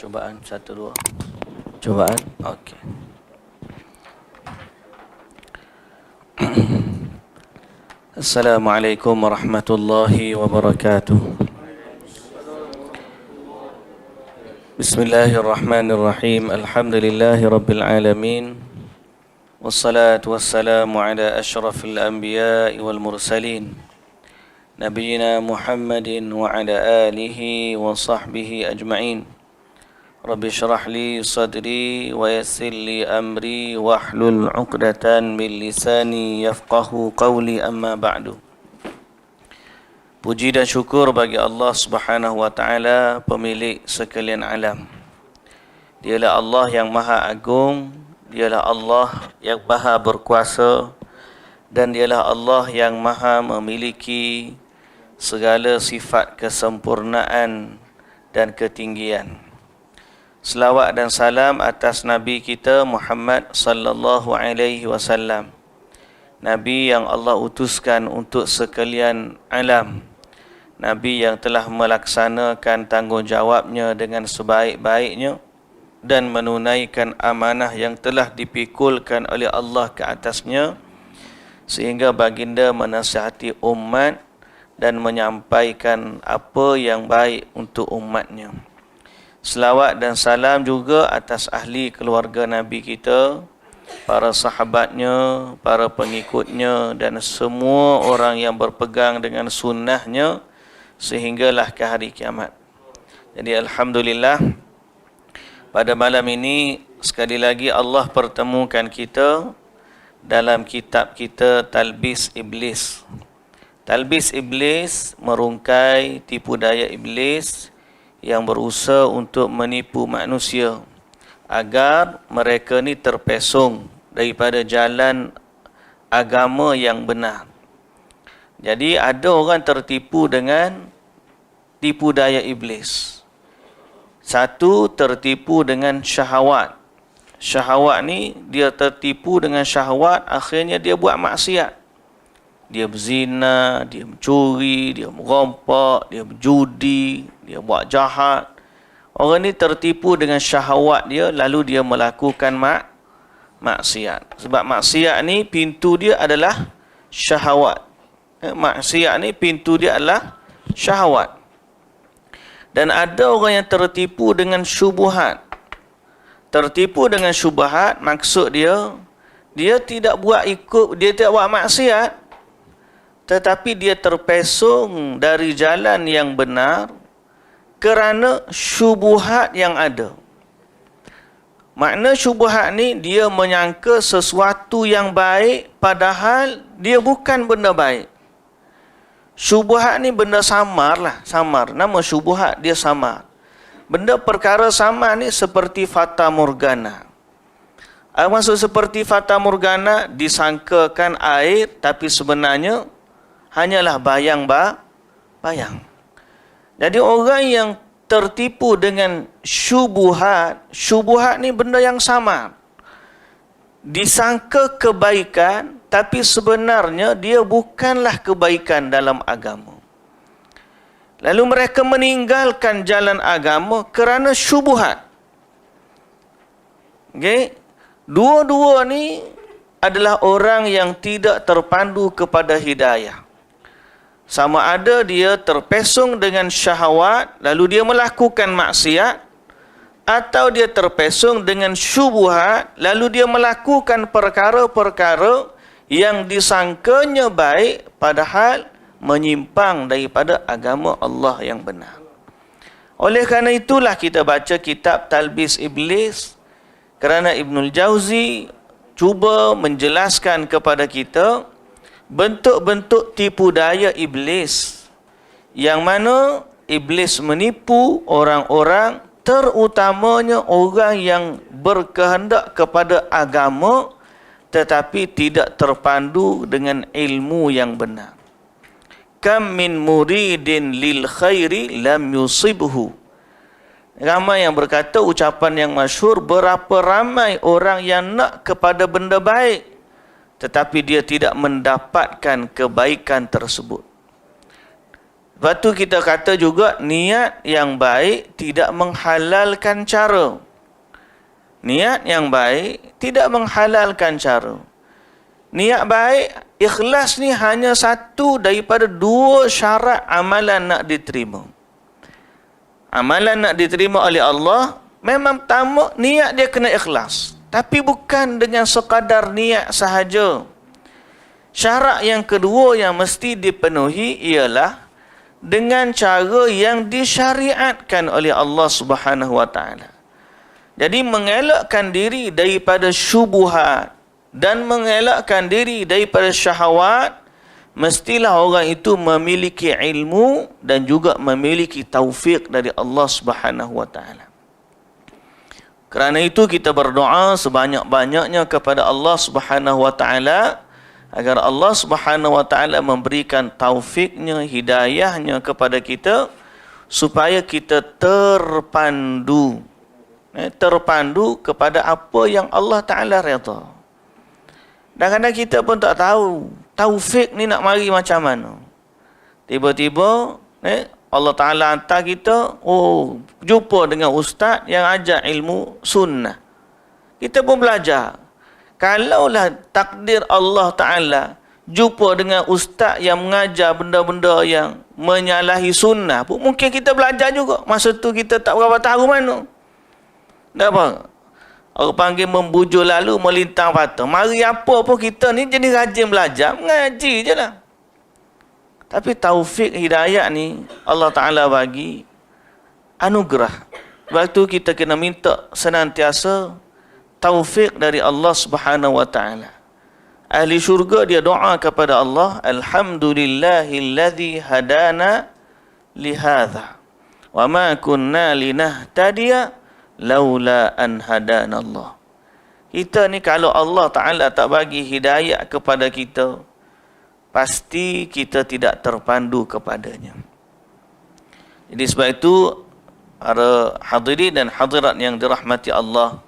Cobaan 1 2. Cobaan. Okey. Assalamualaikum warahmatullahi wabarakatuh. Bismillahirrahmanirrahim. Alhamdulillahi rabbil alamin. Wassalatu wassalamu ala asyrafil anbiya'i wal mursalin. Nabiyyina Muhammadin wa ala alihi wa sahbihi ajma'in. Rabbi syrah li sadri wa yassir li amri wahlul 'uqdatan min lisani yafqahu qawli, amma ba'du. Puji dan syukur bagi Allah Subhanahu wa taala, pemilik sekalian alam. Dialah Allah yang Maha Agung, dialah Allah yang Maha Berkuasa, dan dialah Allah yang Maha memiliki segala sifat kesempurnaan dan ketinggian. Selawat dan salam atas Nabi kita Muhammad sallallahu alaihi wasallam, Nabi yang Allah utuskan untuk sekalian alam, Nabi yang telah melaksanakan tanggungjawabnya dengan sebaik-baiknya dan menunaikan amanah yang telah dipikulkan oleh Allah ke atasnya, sehingga baginda menasihati umat dan menyampaikan apa yang baik untuk umatnya. Selawat dan salam juga atas ahli keluarga Nabi kita, para sahabatnya, para pengikutnya, dan semua orang yang berpegang dengan sunnahnya sehinggalah ke hari kiamat. Jadi alhamdulillah, pada malam ini sekali lagi Allah pertemukan kita dalam kitab kita Talbis Iblis. Talbis Iblis merungkai tipu daya iblis yang berusaha untuk menipu manusia agar mereka ni terpesong daripada jalan agama yang benar. Jadi ada orang tertipu dengan tipu daya iblis. Satu, tertipu dengan syahwat. Syahwat ni dia tertipu dengan syahwat, akhirnya dia buat maksiat. Dia berzina, dia mencuri, dia merompak, dia berjudi, dia buat jahat. Orang ni tertipu dengan syahwat dia, lalu dia melakukan maksiat. Sebab maksiat ni pintu dia adalah syahwat. Maksiat ni pintu dia adalah syahwat. Dan ada orang yang tertipu dengan syubhat. Tertipu dengan syubhat, maksud dia tidak buat maksiat, tetapi dia terpesong dari jalan yang benar kerana syubhat yang ada. Makna syubhat ni, dia menyangka sesuatu yang baik padahal dia bukan benda baik. Syubhat ni benda samar. Nama syubhat dia samar. Benda perkara samar ni seperti fata morgana. Maksud seperti fata morgana, disangkakan air tapi sebenarnya hanyalah bayang. Jadi orang yang tertipu dengan syubhat ni benda yang sama. Disangka kebaikan, tapi sebenarnya dia bukanlah kebaikan dalam agama. Lalu mereka meninggalkan jalan agama kerana syubhat. Okay? Dua-dua ni adalah orang yang tidak terpandu kepada hidayah. Sama ada dia terpesong dengan syahwat, lalu dia melakukan maksiat, atau dia terpesong dengan syubhat, lalu dia melakukan perkara-perkara yang disangkanya baik, padahal menyimpang daripada agama Allah yang benar. Oleh kerana itulah kita baca kitab Talbis Iblis, kerana Ibnul Jauzi cuba menjelaskan kepada kita bentuk-bentuk tipu daya iblis, yang mana iblis menipu orang-orang, terutamanya orang yang berkehendak kepada agama tetapi tidak terpandu dengan ilmu yang benar. Kam min muridin lil khairi lam yusibhu. Ramai yang berkata ucapan yang masyhur, berapa ramai orang yang nak kepada benda baik tetapi dia tidak mendapatkan kebaikan tersebut. Lepas tu kita kata juga niat yang baik tidak menghalalkan cara. Niat yang baik tidak menghalalkan cara. Niat baik, ikhlas ni hanya satu daripada dua syarat amalan nak diterima. Amalan nak diterima oleh Allah, memang pertama niat dia kena ikhlas. Tapi bukan dengan sekadar niat sahaja. Syarat yang kedua yang mesti dipenuhi ialah dengan cara yang disyariatkan oleh Allah Subhanahu wa taala. Jadi mengelakkan diri daripada syubhat dan mengelakkan diri daripada syahwat, mestilah orang itu memiliki ilmu dan juga memiliki taufik dari Allah Subhanahu wa taala. Kerana itu kita berdoa sebanyak-banyaknya kepada Allah Subhanahu wa taala agar Allah Subhanahu wa taala memberikan taufiknya, hidayahnya kepada kita supaya kita terpandu kepada apa yang Allah taala redha. Kadang-kadang kita pun tak tahu taufik ni nak mari macam mana. Tiba-tiba Allah taala hantar kita jumpa dengan ustaz yang ajar ilmu sunnah. Kita pun belajar. Kalaulah takdir Allah Ta'ala jumpa dengan ustaz yang mengajar benda-benda yang menyalahi sunnah pun, mungkin kita belajar juga. Masa tu kita tak berapa tahu mana. Tak apa. Orang panggil membujur lalu melintang patah. Mari apa pun kita ni jenis rajin belajar, mengaji je lah. Tapi taufik hidayah ni Allah Ta'ala bagi anugerah. Waktu kita kena minta senantiasa taufik dari Allah Subhanahu wa taala. Ahli syurga dia doa kepada Allah, alhamdulillahilladzi hadana lihadza wa ma kunna linahtadiya laula an hadana Allah. Kita ni kalau Allah taala tak bagi hidayah kepada kita, pasti kita tidak terpandu kepadanya. Jadi sebab itu para hadirin dan hadirat yang dirahmati Allah,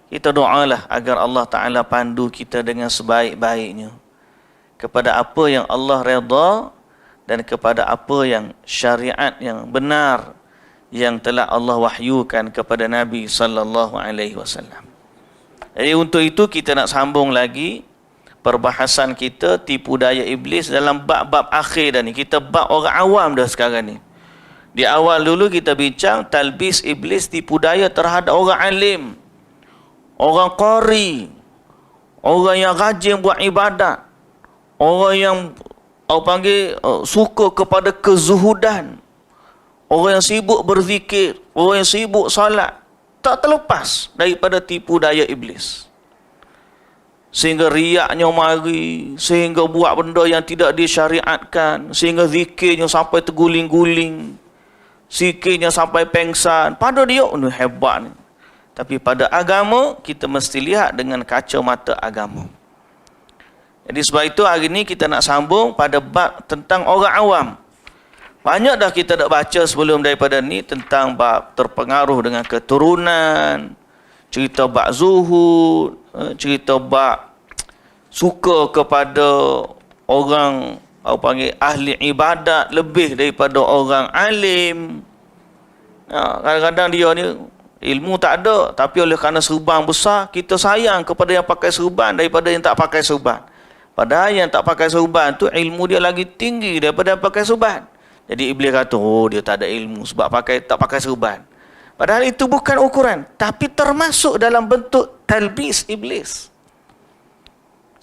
kita doalah agar Allah Ta'ala pandu kita dengan sebaik-baiknya kepada apa yang Allah redha dan kepada apa yang syariat yang benar yang telah Allah wahyukan kepada Nabi sallallahu alaihi wasallam. Jadi untuk itu kita nak sambung lagi perbahasan kita tipu daya iblis dalam bab-bab akhir dah ni. Kita bab orang awam dah sekarang ni. Di awal dulu kita bincang talbis iblis, tipu daya terhadap orang alim, orang qari, orang yang rajin buat ibadat, orang yang suka kepada kezuhudan, orang yang sibuk berzikir, orang yang sibuk salat, tak terlepas daripada tipu daya iblis. Sehingga riaknya mari, sehingga buat benda yang tidak disyariatkan, sehingga zikirnya sampai terguling-guling, zikirnya sampai pengsan. Pada dia, hebat ni. Tapi pada agama, kita mesti lihat dengan kacamata agama. Jadi sebab itu hari ini kita nak sambung pada bab tentang orang awam. Banyak dah kita dah baca sebelum daripada ni tentang bab terpengaruh dengan keturunan, cerita bab zuhud, cerita bab suka kepada orang ahli ibadat lebih daripada orang alim. Kadang-kadang dia ni ilmu tak ada, tapi oleh kerana serban besar, kita sayang kepada yang pakai serban daripada yang tak pakai serban. Padahal yang tak pakai serban tu ilmu dia lagi tinggi daripada yang pakai serban. Jadi iblis kata, dia tak ada ilmu sebab tak pakai serban. Padahal itu bukan ukuran, tapi termasuk dalam bentuk talbis iblis.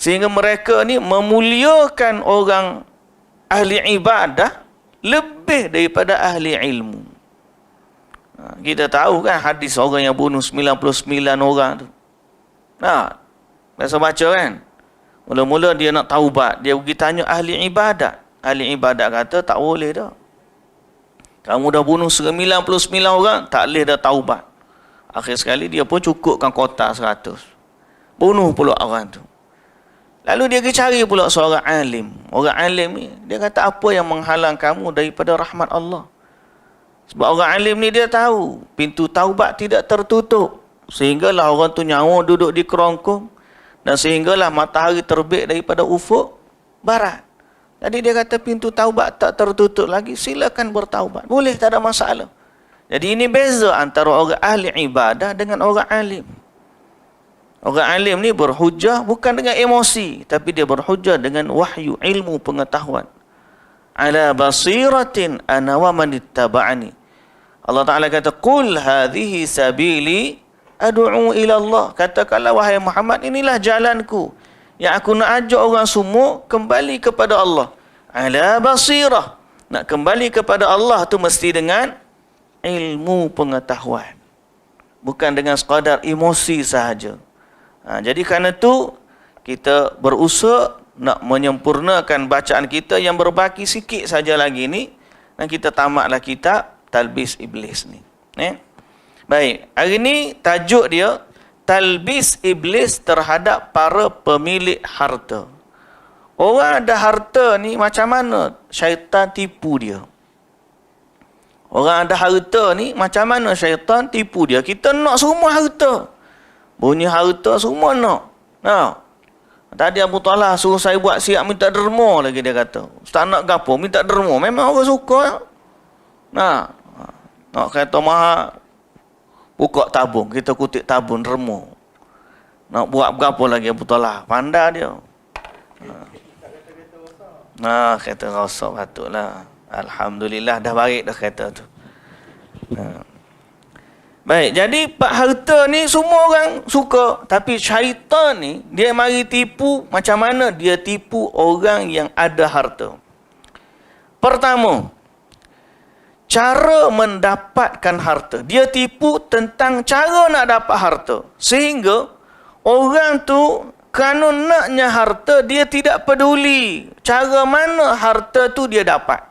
Sehingga mereka ni memuliakan orang ahli ibadah lebih daripada ahli ilmu. Kita tahu kan hadis orang yang bunuh 99 orang tu. Biasa baca kan. Mula-mula dia nak taubat, dia pergi tanya ahli ibadat. Ahli ibadat kata tak boleh dah. Kamu dah bunuh 99 orang, tak boleh dah taubat. Akhir sekali dia pun cukupkan kotak 100. Bunuh pula orang tu. Lalu dia pergi cari pula seorang alim. Orang alim ni, dia kata apa yang menghalang kamu daripada rahmat Allah? Sebab orang alim ni dia tahu pintu taubat tidak tertutup. Sehinggalah orang tu nyawa duduk di kerongkong. Dan sehinggalah matahari terbit daripada ufuk barat. Tadi dia kata pintu taubat tak tertutup lagi, silakan bertaubat. Boleh, tak ada masalah. Jadi ini beza antara orang ahli ibadah dengan orang alim. Orang alim ni berhujah bukan dengan emosi, tapi dia berhujah dengan wahyu, ilmu, pengetahuan. Ala basiratin ana wa man ittaba'ani. Allah Ta'ala kata, Qul hadhihi sabili ad'u ila Allah. Katakanlah, wahai Muhammad, inilah jalanku, yang aku nak ajak orang semua kembali kepada Allah. Ala basirah. Nak kembali kepada Allah tu mesti dengan ilmu pengetahuan. Bukan dengan sekadar emosi sahaja. Jadi kerana tu, kita berusaha nak menyempurnakan bacaan kita yang berbaki sikit saja lagi ni. Dan kita tamatlah kitab Talbis Iblis ni. Baik, hari ni tajuk dia Talbis Iblis terhadap para pemilik harta. Orang ada harta ni macam mana syaitan tipu dia? Orang ada harta ni macam mana syaitan tipu dia? Kita nak semua harta. Bunyi harta semua nak. Tadi Abu Talha suruh saya buat siap minta derma lagi, dia kata. Ustaz nak gapo? Minta derma. Memang orang suka. Nak kata mahal, buka tabung, kita kutip tabung derma. Nak buat berapa lagi Abu Talha? Pandai dia. Kata rosak patutlah. Alhamdulillah dah baik dah kata tu. Baik, jadi pak harta ni semua orang suka, tapi syaitan ni dia mari tipu. Macam mana dia tipu orang yang ada harta? Pertama, cara mendapatkan harta. Dia tipu tentang cara nak dapat harta. Sehingga orang tu kerana naknya harta, dia tidak peduli cara mana harta tu dia dapat.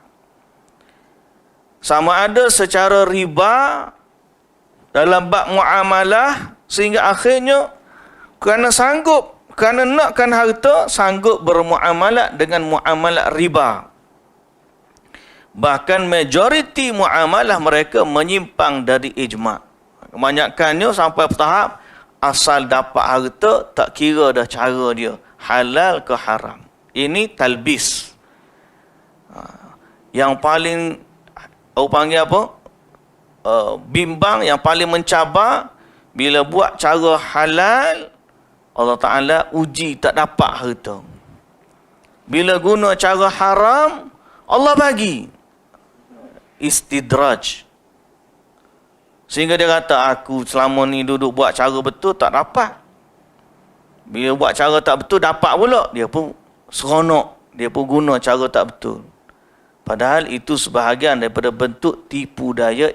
Sama ada secara riba dalam bab muamalah, sehingga akhirnya kerana nakkan harta, sanggup bermuamalah dengan muamalah riba. Bahkan majoriti muamalah mereka menyimpang dari ijma'. Kebanyakannya sampai tahap asal dapat harta, tak kira dah cara dia, halal ke haram. Ini talbis. Yang paling, orang panggil apa? Bimbang, yang paling mencabar, bila buat cara halal, Allah Ta'ala uji tak dapat harta. Bila guna cara haram, Allah bagi istidraj. Sehingga dia kata, aku selama ni duduk buat cara betul, tak dapat. Bila buat cara tak betul, dapat pula. Dia pun seronok, dia pun guna cara tak betul. Padahal itu sebahagian daripada bentuk tipu daya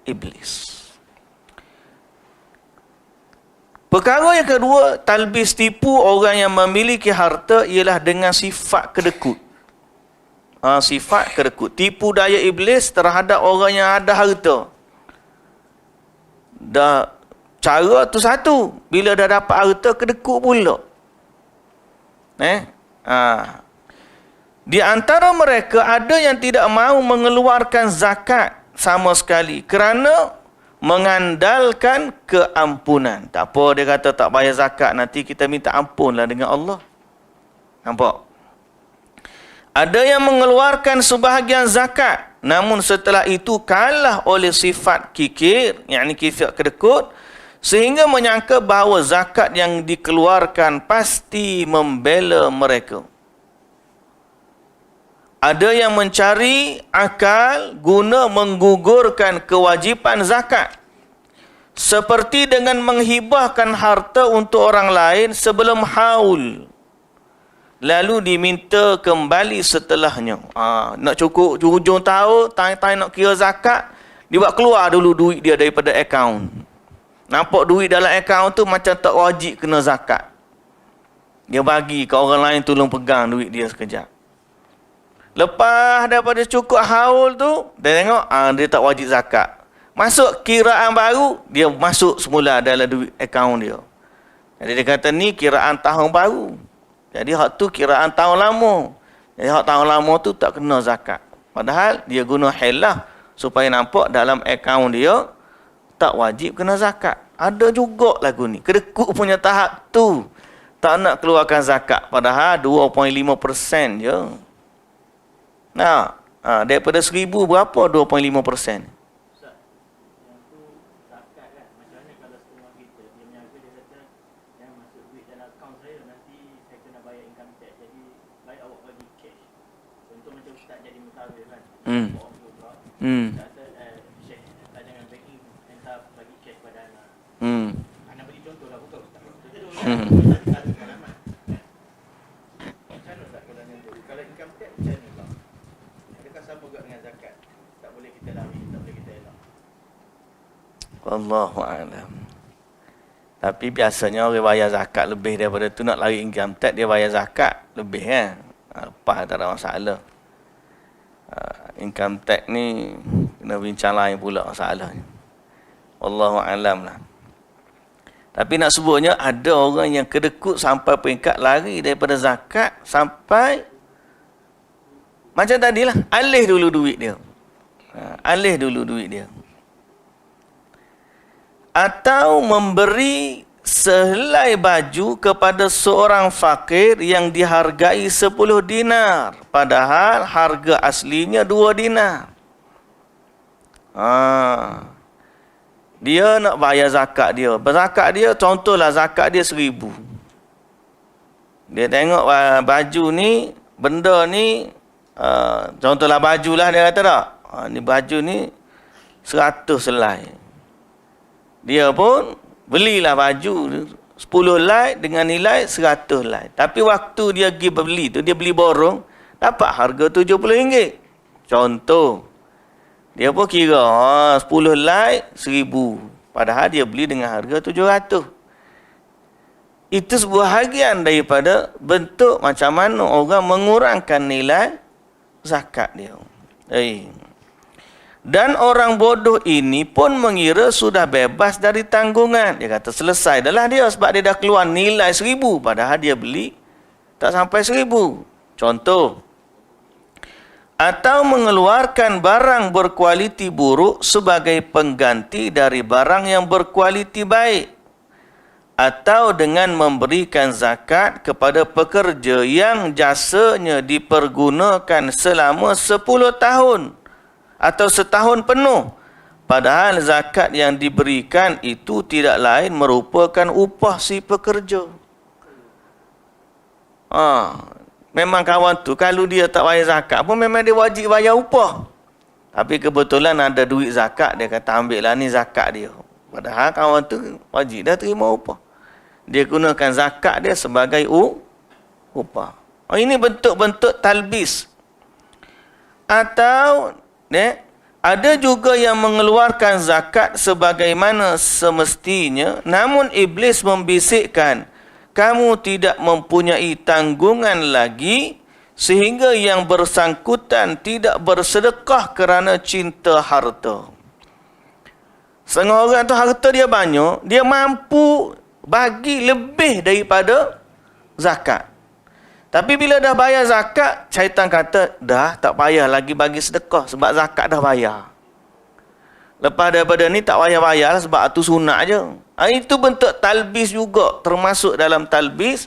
iblis. Perkara yang kedua, talbis tipu orang yang memiliki harta ialah dengan sifat kedekut. Sifat kedekut. Tipu daya iblis terhadap orang yang ada harta. Dah cara tu satu, bila dah dapat harta, kedekut pula. Di antara mereka ada yang tidak mahu mengeluarkan zakat sama sekali kerana mengandalkan keampunan. Tak apa, dia kata tak bayar zakat, nanti kita minta ampunlah dengan Allah. Nampak? Ada yang mengeluarkan sebahagian zakat, namun setelah itu kalah oleh sifat kikir, yakni sifat kedekut, sehingga menyangka bahawa zakat yang dikeluarkan pasti membela mereka. Ada yang mencari akal guna menggugurkan kewajipan zakat, seperti dengan menghibahkan harta untuk orang lain sebelum haul, lalu diminta kembali setelahnya. Nak cukup hujung tahun, time nak kira zakat, dia buat keluar dulu duit dia daripada akaun. Nampak duit dalam akaun tu macam tak wajib kena zakat. Dia bagi ke orang lain tolong pegang duit dia sekejap. Lepas daripada cukup haul tu, dia tengok dia tak wajib zakat. Masuk kiraan baru, dia masuk semula dalam duit akaun dia. Jadi dia kata ni kiraan tahun baru. Jadi hak tu kiraan tahun lama. Jadi hak tahun lama tu tak kena zakat. Padahal dia guna hilah supaya nampak dalam akaun dia tak wajib kena zakat. Ada juga lagu ni. Kedekut punya tahap tu. Tak nak keluarkan zakat. Padahal 2.5% je. Nah, daripada 1,000 berapa 2.5%? Hmm. Hmm. Hmm. Hmm. Wallahu a'lam. Tapi biasanya orang bayar zakat lebih daripada tu, nak lari income tax dia bayar zakat lebih kan. Apa tak ada masalah. Income tax ni kena bincang lain pula masalahnya. Wallahu a'lam lah. Tapi nak sebutnya ada orang yang kedekut sampai peringkat lari daripada zakat sampai macam tadilah, alih dulu duit dia. Alih dulu duit dia. Atau memberi sehelai baju kepada seorang fakir yang dihargai 10 dinar. Padahal harga aslinya 2 dinar. Dia nak bayar zakat dia. Berzakat dia, contohlah zakat dia 1,000. Dia tengok baju ni, benda ni, contohlah baju lah dia kata tak. Ni baju ni 100 helai. Dia pun belilah baju 10 helai dengan nilai 100 helai. Tapi waktu dia pergi beli tu, dia beli borong, dapat harga RM70. Contoh. Dia pun kira 10 helai 1,000. Padahal dia beli dengan harga 700. Itu sebuah bahagian daripada bentuk macam mana orang mengurangkan nilai zakat dia. Dan orang bodoh ini pun mengira sudah bebas dari tanggungan. Dia kata selesai dah lah dia sebab dia dah keluar nilai 1,000. Padahal dia beli tak sampai 1,000. Contoh. Atau mengeluarkan barang berkualiti buruk sebagai pengganti dari barang yang berkualiti baik. Atau dengan memberikan zakat kepada pekerja yang jasanya dipergunakan selama 10 tahun. Atau setahun penuh. Padahal zakat yang diberikan itu tidak lain merupakan upah si pekerja. Memang kawan tu kalau dia tak bayar zakat pun memang dia wajib bayar upah. Tapi kebetulan ada duit zakat, dia kata ambil lah ni zakat dia. Padahal kawan tu wajib dah terima upah. Dia gunakan zakat dia sebagai upah. Ini bentuk-bentuk talbis. Atau ada juga yang mengeluarkan zakat sebagaimana semestinya, namun iblis membisikkan, kamu tidak mempunyai tanggungan lagi, sehingga yang bersangkutan tidak bersedekah kerana cinta harta. Setengah orang tu harta dia banyak, dia mampu bagi lebih daripada zakat. Tapi bila dah bayar zakat, syaitan kata, dah tak payah lagi bagi sedekah sebab zakat dah bayar. Lepas daripada ni tak payah bayar sebab itu sunat je. Itu bentuk talbis juga. Termasuk dalam talbis,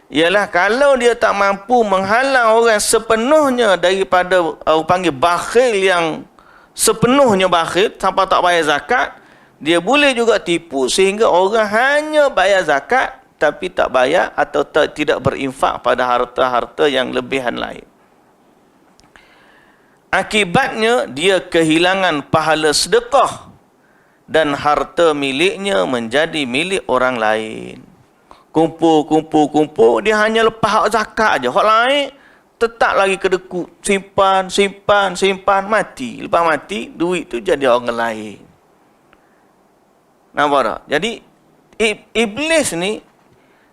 ialah kalau dia tak mampu menghalang orang sepenuhnya daripada, panggil bakhil yang sepenuhnya bakhil, sampai tak bayar zakat, dia boleh juga tipu sehingga orang hanya bayar zakat, tapi tak bayar atau tidak berinfak pada harta-harta yang lebihan lain. Akibatnya, dia kehilangan pahala sedekah dan harta miliknya menjadi milik orang lain. Kumpul, dia hanya lepas hak zakat aja. Hak lain tetap lagi kedekut. Simpan, mati. Lepas mati, duit tu jadi orang lain. Nampak tak? Jadi, iblis ni,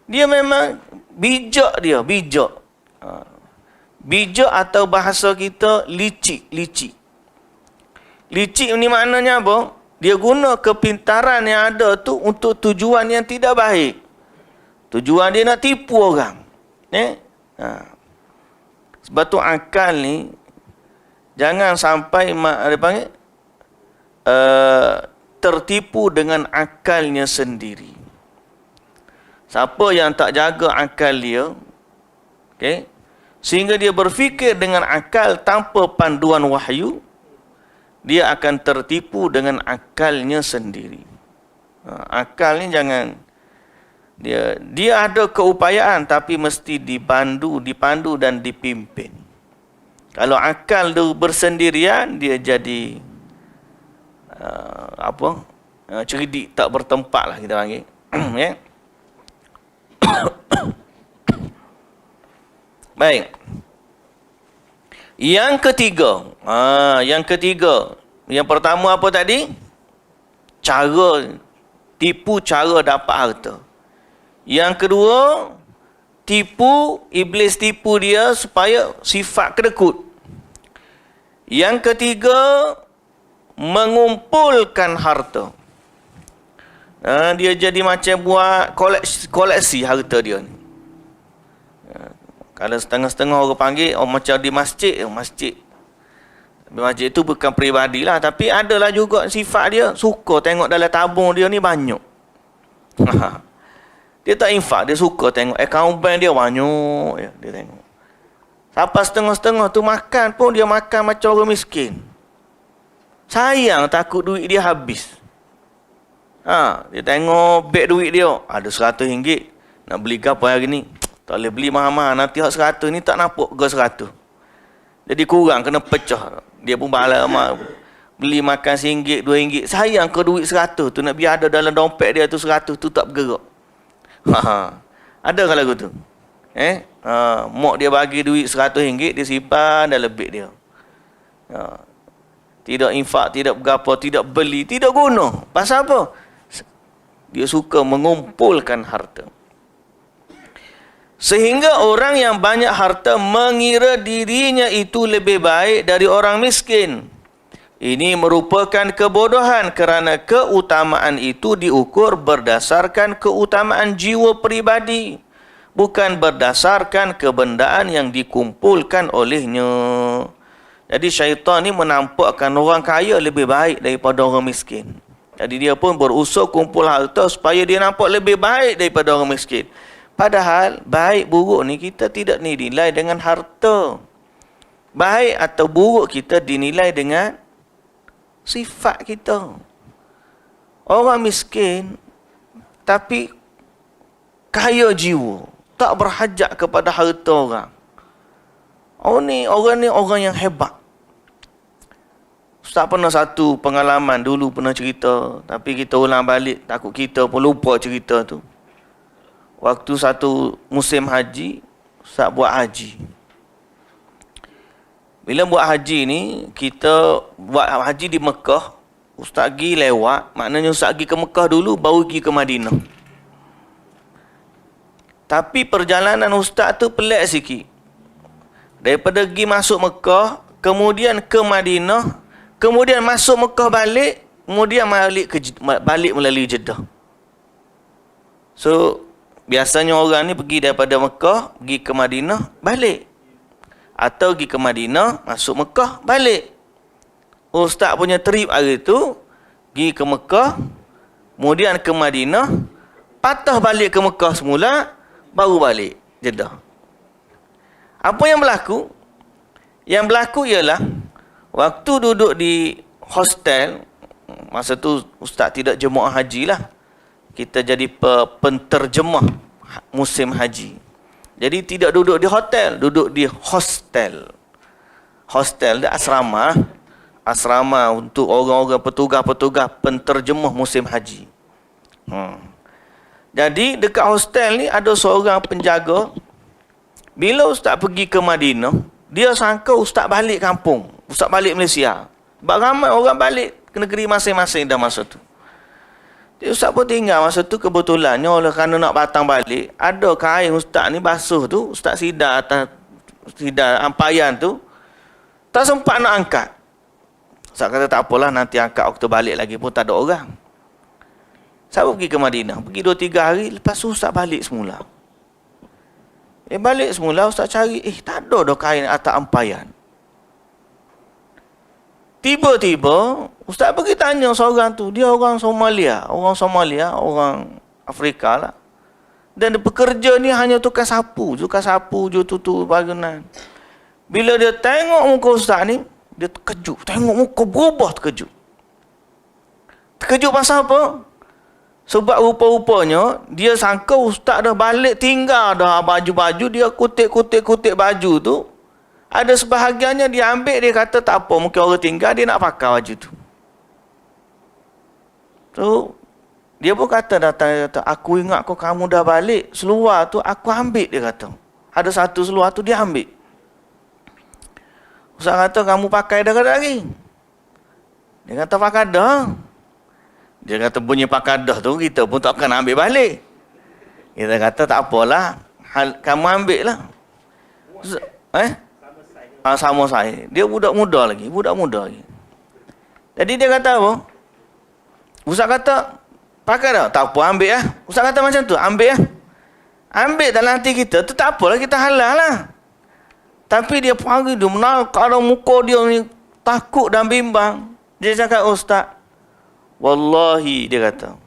dia memang bijak dia, bijak. Bijak atau bahasa kita licik. Licik ni maknanya apa? Dia guna kepintaran yang ada tu untuk tujuan yang tidak baik. Tujuan dia nak tipu orang. Sebab tu akal ni jangan sampai tertipu dengan akalnya sendiri. Siapa yang tak jaga akal dia, sehingga dia berfikir dengan akal tanpa panduan wahyu, dia akan tertipu dengan akalnya sendiri. Akal ni jangan, dia ada keupayaan tapi mesti dipandu dan dipimpin. Kalau akal tu bersendirian, dia jadi cerdik tak bertempat lah kita panggil. Ya. Baik. Yang ketiga. Yang pertama apa tadi? Tipu cara dapat harta. Yang kedua, iblis tipu dia supaya sifat kedekut. Yang ketiga, mengumpulkan harta. Dia jadi macam buat koleksi harta dia ni. Kalau setengah-setengah orang panggil, macam di masjid. Masjid itu bukan peribadi lah, tapi adalah juga sifat dia. Suka tengok dalam tabung dia ni banyak. Dia tak infak, dia suka tengok akaun bank dia banyak. Ya, dia tengok. Sampai setengah-setengah tu makan pun, dia makan macam orang miskin. Sayang, takut duit dia habis. Dia tengok beg duit dia, ada RM100. Nak beli apa hari ni? Tak boleh beli mahal-mahal. Nanti hak 100 ni tak nampak ke 100. Jadi kurang, kena pecah. Dia pun bahala beli makan RM1, RM2. Sayang ke duit 100 tu, nak biar ada dalam dompet dia tu 100 tu tak bergerak. Ada kan lagu tu? Mak dia bagi duit RM100, dia simpan dalam beg dia. Tidak infak, tidak berapa, tidak beli, tidak guna. Pasal apa? Dia suka mengumpulkan harta. Sehingga orang yang banyak harta mengira dirinya itu lebih baik dari orang miskin. Ini merupakan kebodohan kerana keutamaan itu diukur berdasarkan keutamaan jiwa pribadi, bukan berdasarkan kebendaan yang dikumpulkan olehnya. Jadi syaitan ni menampakkan orang kaya lebih baik daripada orang miskin. Jadi dia pun berusaha kumpul harta supaya dia nampak lebih baik daripada orang miskin. Padahal baik buruk ni kita tidak dinilai dengan harta. Baik atau buruk kita dinilai dengan sifat kita. Orang miskin tapi kaya jiwa, tak berhajat kepada harta orang. Orang ni orang yang hebat. Ustaz pernah satu pengalaman dulu pernah cerita, tapi kita ulang balik takut kita pun lupa cerita tu. Waktu satu musim haji, Ustaz buat haji. Bila buat haji ni, kita buat haji di Mekah. Ustaz pergi lewat, maknanya Ustaz pergi ke Mekah dulu, baru pergi ke Madinah. Tapi perjalanan Ustaz tu pelik sikit. Daripada pergi masuk Mekah, kemudian ke Madinah, kemudian masuk Mekah balik, kemudian balik melalui Jeddah. So, biasanya orang ni pergi daripada Mekah, pergi ke Madinah, balik. Atau pergi ke Madinah, masuk Mekah, balik. Ustaz punya trip hari tu, pergi ke Mekah, kemudian ke Madinah, patah balik ke Mekah semula, baru balik Jeddah. Apa yang berlaku? Yang berlaku ialah, waktu duduk di hostel, masa tu Ustaz tidak jemaah haji lah. Kita jadi penterjemah musim haji. Jadi tidak duduk di hotel, duduk di hostel. Hostel dia asrama. Asrama untuk orang-orang petugas-petugas penterjemah musim haji. Jadi dekat hostel ni ada seorang penjaga. Bila Ustaz pergi ke Madinah, dia sangka Ustaz balik kampung. Ustaz balik Malaysia. Sebab ramai orang balik ke negeri masing-masing dah masa tu. Jadi Ustaz pun tinggal masa tu, kebetulannya oleh kerana nak batang balik, ada kain Ustaz ni basuh tu, Ustaz sidar atas ampayan tu, tak sempat nak angkat. Ustaz kata tak apalah, nanti angkat waktu balik lagi pun tak ada orang. Saya pergi ke Madinah, pergi 2-3 hari, lepas tu Ustaz balik semula. Balik semula Ustaz cari, tak ada dah kain atas ampayan. Tiba-tiba Ustaz pergi tanya seorang tu, dia orang Somalia, orang Afrika lah. Dan pekerja ni hanya tukar sapu je tutup bangunan. Bila dia tengok muka ustaz ni, dia terkejut. Tengok muka berubah terkejut. Terkejut pasal apa? Sebab rupa-rupanya dia sangka ustaz dah balik tinggal dah baju-baju, dia kutip baju tu. Ada sebahagiannya dia ambil, dia kata tak apa, mungkin orang tinggal, dia nak pakai baju tu. So, dia pun datang kata, aku ingat kau kamu dah balik, seluar tu aku ambil, dia kata. Ada satu seluar tu dia ambil. Ustaz kata, kamu pakai dah kata lagi? Dia kata pakai dah. Dia kata bunyi pakai dah tu kita pun tak akan ambil balik. Kita kata tak apalah, kamu ambil lah. Sama saya. Dia budak muda lagi. Jadi dia kata apa? Ustaz kata, pakai dah? Tak apa, ambil lah. Ustaz kata macam tu, ambil lah. Ambil dalam hati kita, tu tak apalah, kita halal lah. Tapi dia panggil, dia menangkap muka dia ni, takut dan bimbang. Dia cakap, Ustaz, wallahi, dia kata,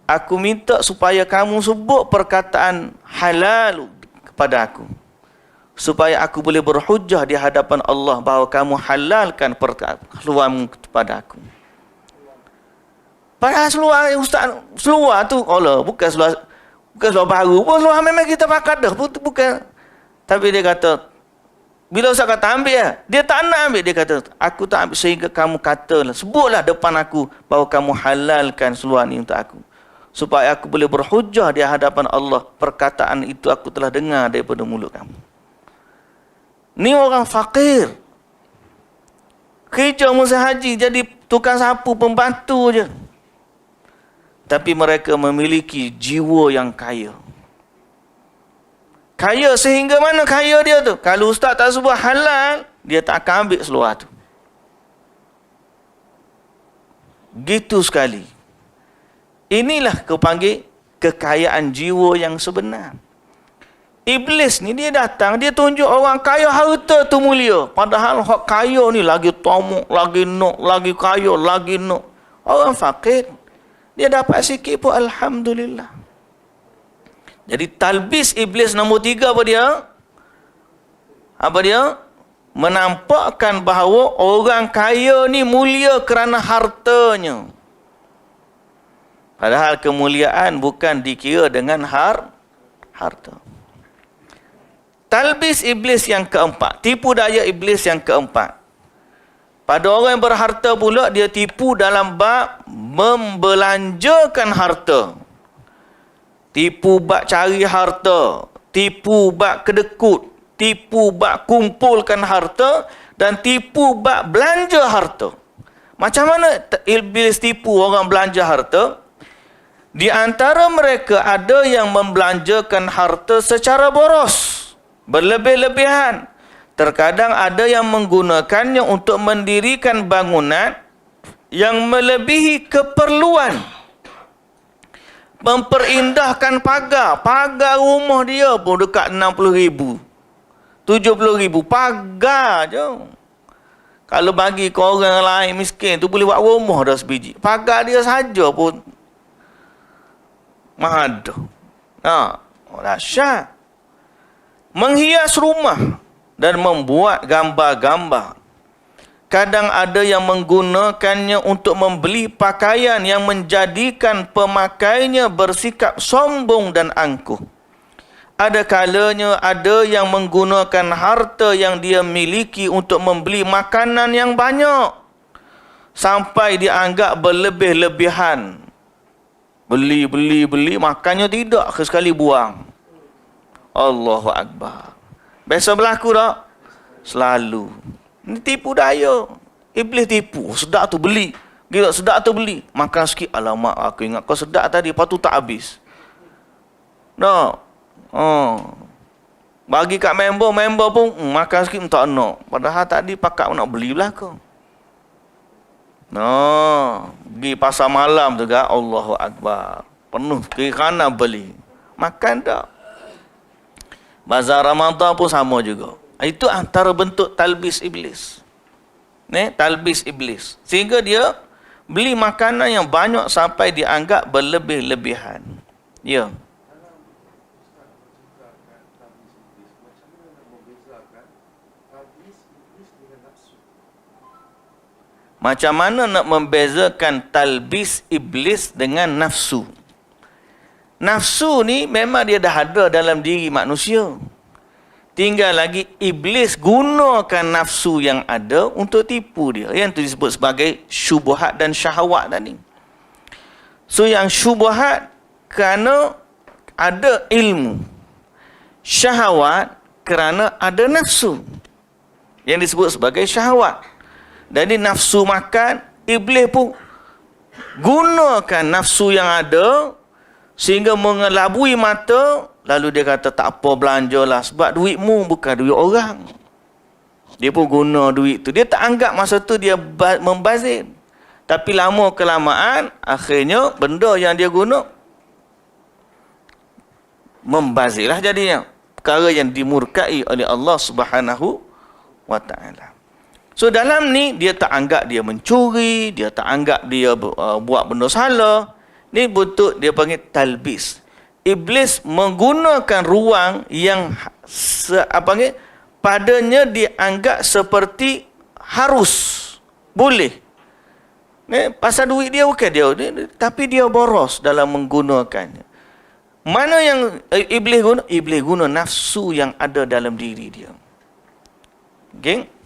aku minta supaya kamu sebut perkataan halal kepada aku. Supaya aku boleh berhujjah di hadapan Allah bahawa kamu halalkan keluarmu kepada aku. Padahal seluar tu, Allah, bukan seluar baru pun, seluar memang kita pakai dah, bukan. Tapi dia kata, bila Ustaz kata ambil lah, dia tak nak ambil. Dia kata, aku tak ambil sehingga kamu katalah, sebutlah depan aku bahawa kamu halalkan seluar ni untuk aku. Supaya aku boleh berhujjah di hadapan Allah, perkataan itu aku telah dengar daripada mulut kamu. Ni orang fakir. Kerja musim haji jadi tukang sapu, pembantu je. Tapi mereka memiliki jiwa yang kaya. Kaya sehingga mana kaya dia tu? Kalau ustaz tak sebut halal, dia tak akan ambil seluar tu. Gitu sekali. Inilah kepanggil kekayaan jiwa yang sebenar. Iblis ni dia datang, dia tunjuk orang kaya harta tu mulia. Padahal hak kaya ni lagi tomok, lagi nok, lagi kaya, lagi nok. Orang fakir, dia dapat sikit pun alhamdulillah. Jadi talbis iblis nombor 3 apa dia? Apa dia? Menampakkan bahawa orang kaya ni mulia kerana hartanya. Padahal kemuliaan bukan dikira dengan harta. Talbis iblis yang keempat, tipu daya iblis yang keempat. Pada orang yang berharta pula, dia tipu dalam bab membelanjakan harta. Tipu bab cari harta, tipu bab kedekut, tipu bab kumpulkan harta, dan tipu bab belanja harta. Macam mana iblis tipu orang belanja harta? Di antara mereka ada yang membelanjakan harta secara boros, berlebih-lebihan. Terkadang ada yang menggunakannya untuk mendirikan bangunan yang melebihi keperluan. Memperindahkan pagar rumah dia pun dekat 60,000, 70,000, pagar je. Kalau bagi ke orang lain miskin tu boleh buat rumah dah sebiji. Pagar dia saja pun mahal dah. Dahsyat. Menghias rumah dan membuat gambar-gambar. Kadang ada yang menggunakannya untuk membeli pakaian yang menjadikan pemakainya bersikap sombong dan angkuh. Ada kalanya ada yang menggunakan harta yang dia miliki untuk membeli makanan yang banyak, sampai dianggap berlebih-lebihan. Beli, makannya tidak, sekali buang. Allahu Akbar. Biasa berlaku tak? Selalu. Ini tipu daya. Iblis tipu. Sedap tu beli. Gila, sedap tu beli. Makan sikit. Alamak, aku ingat kau sedap tadi. Lepas tu tak habis. Tak? Bagi kat member pun makan sikit tak nak. Padahal tadi pakat nak beli lah kau. Pergi pasar malam tu kan. Allahu Akbar. Penuh kiri kanan beli. Makan tak? Bazar Ramadan pun sama juga. Itu antara bentuk talbis iblis. Talbis iblis. Sehingga dia beli makanan yang banyak sampai dianggap berlebih-lebihan. Ya. Macam mana nak membezakan talbis iblis dengan nafsu? Nafsu ni memang dia dah ada dalam diri manusia. Tinggal lagi iblis gunakan nafsu yang ada untuk tipu dia. Yang itu disebut sebagai syubhat dan syahwat tadi. So yang syubhat kerana ada ilmu. Syahwat kerana ada nafsu. Yang disebut sebagai syahwat. Jadi nafsu makan, iblis pun gunakan nafsu yang ada sehingga mengelabui mata. Lalu dia kata tak apa belanjalah sebab duitmu bukan duit orang. Dia pun guna duit tu. Dia tak anggap masa tu dia membazir. Tapi lama kelamaan akhirnya benda yang dia guna membazirlah jadinya. Perkara yang dimurkai oleh Allah Subhanahu wa taala. So dalam ni dia tak anggap dia mencuri, dia tak anggap dia buat benda salah. Ni bentuk dia panggil talbis. Iblis menggunakan ruang yang padanya dianggap seperti harus, boleh. Pasal duit dia bukan dia, tapi dia boros dalam menggunakannya. Mana yang iblis guna? Iblis guna nafsu yang ada dalam diri dia. Okay?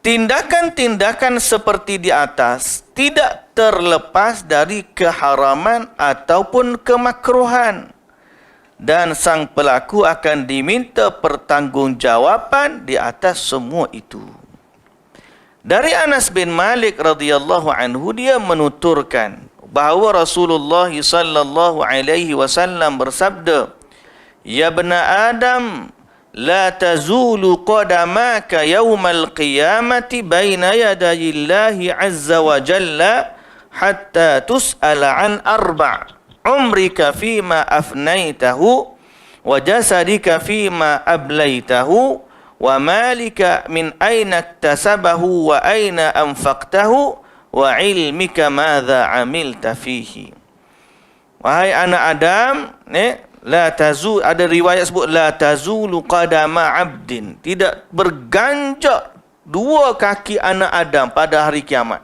Tindakan-tindakan seperti di atas tidak terlepas dari keharaman ataupun kemakruhan. Dan sang pelaku akan diminta pertanggungjawaban di atas semua itu. Dari Anas bin Malik radhiyallahu anhu, dia menuturkan bahawa Rasulullah sallallahu alaihi wasallam bersabda, "Ya bna Adam, la tazulu qadamaka yawmal qiyamati baina yadayillahi azza wa jalla hatta tus'ala an arba' umrika fima afnaitahu wa jasadika fima ablaitahu wa malika min aina iktasabahu wa aina anfaqtahu wa ilmika madza amilta fihi." Wahai anak Adam, la tazul, ada riwayat sebut la tazulu qadama abdin, tidak berganjak dua kaki anak Adam pada hari kiamat.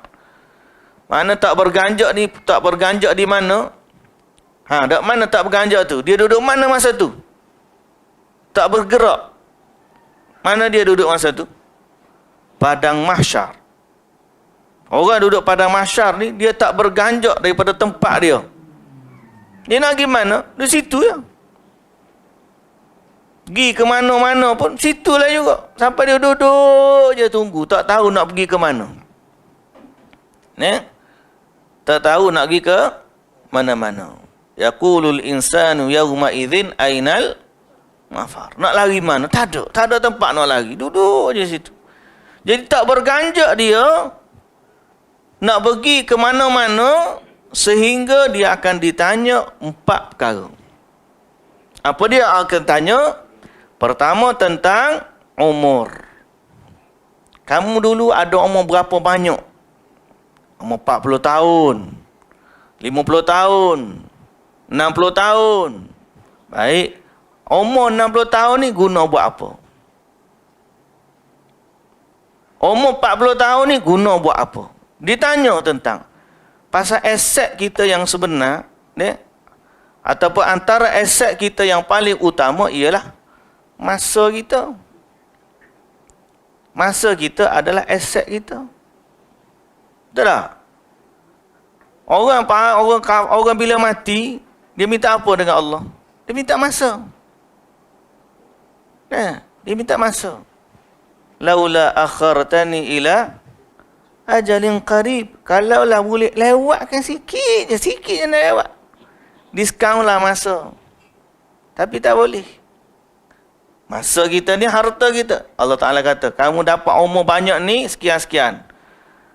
Mana tak berganjak ni, tak berganjak di mana? Dak mana tak berganjak tu? Dia duduk mana masa tu? Tak bergerak. Mana dia duduk masa tu? Padang mahsyar. Orang duduk padang mahsyar ni, dia tak berganjak daripada tempat dia. Dia nak pergi mana? Di situ ya. Pergi ke mana-mana pun situlah juga. Sampai dia duduk je tunggu, tak tahu nak pergi ke mana. Tak tahu nak pergi ke mana-mana. Yaqulul insanu yawma idzin ainal mafar. Nak lari mana? Tak ada tempat nak lari. Duduk je situ. Jadi tak berganjak dia nak pergi ke mana-mana sehingga dia akan ditanya 4 perkara. Apa dia akan tanya? Pertama tentang umur. Kamu dulu ada umur berapa banyak? Umur 40 tahun, 50 tahun, 60 tahun. Baik. Umur 60 tahun ni guna buat apa? Umur 40 tahun ni guna buat apa? Ditanya tentang pasal aset kita yang sebenar, ataupun antara aset kita yang paling utama ialah masa kita. Masa kita adalah aset kita. Betul tak? Orang bila mati, dia minta apa dengan Allah? Dia minta masa. Dia minta masa. Laula akhartani ila ajalin qarib. Kalaulah boleh lewatkan sikit je nak lewat. Diskaun lah masa. Tapi tak boleh. Masa kita ni harta kita. Allah Ta'ala kata, kamu dapat umur banyak ni, sekian-sekian.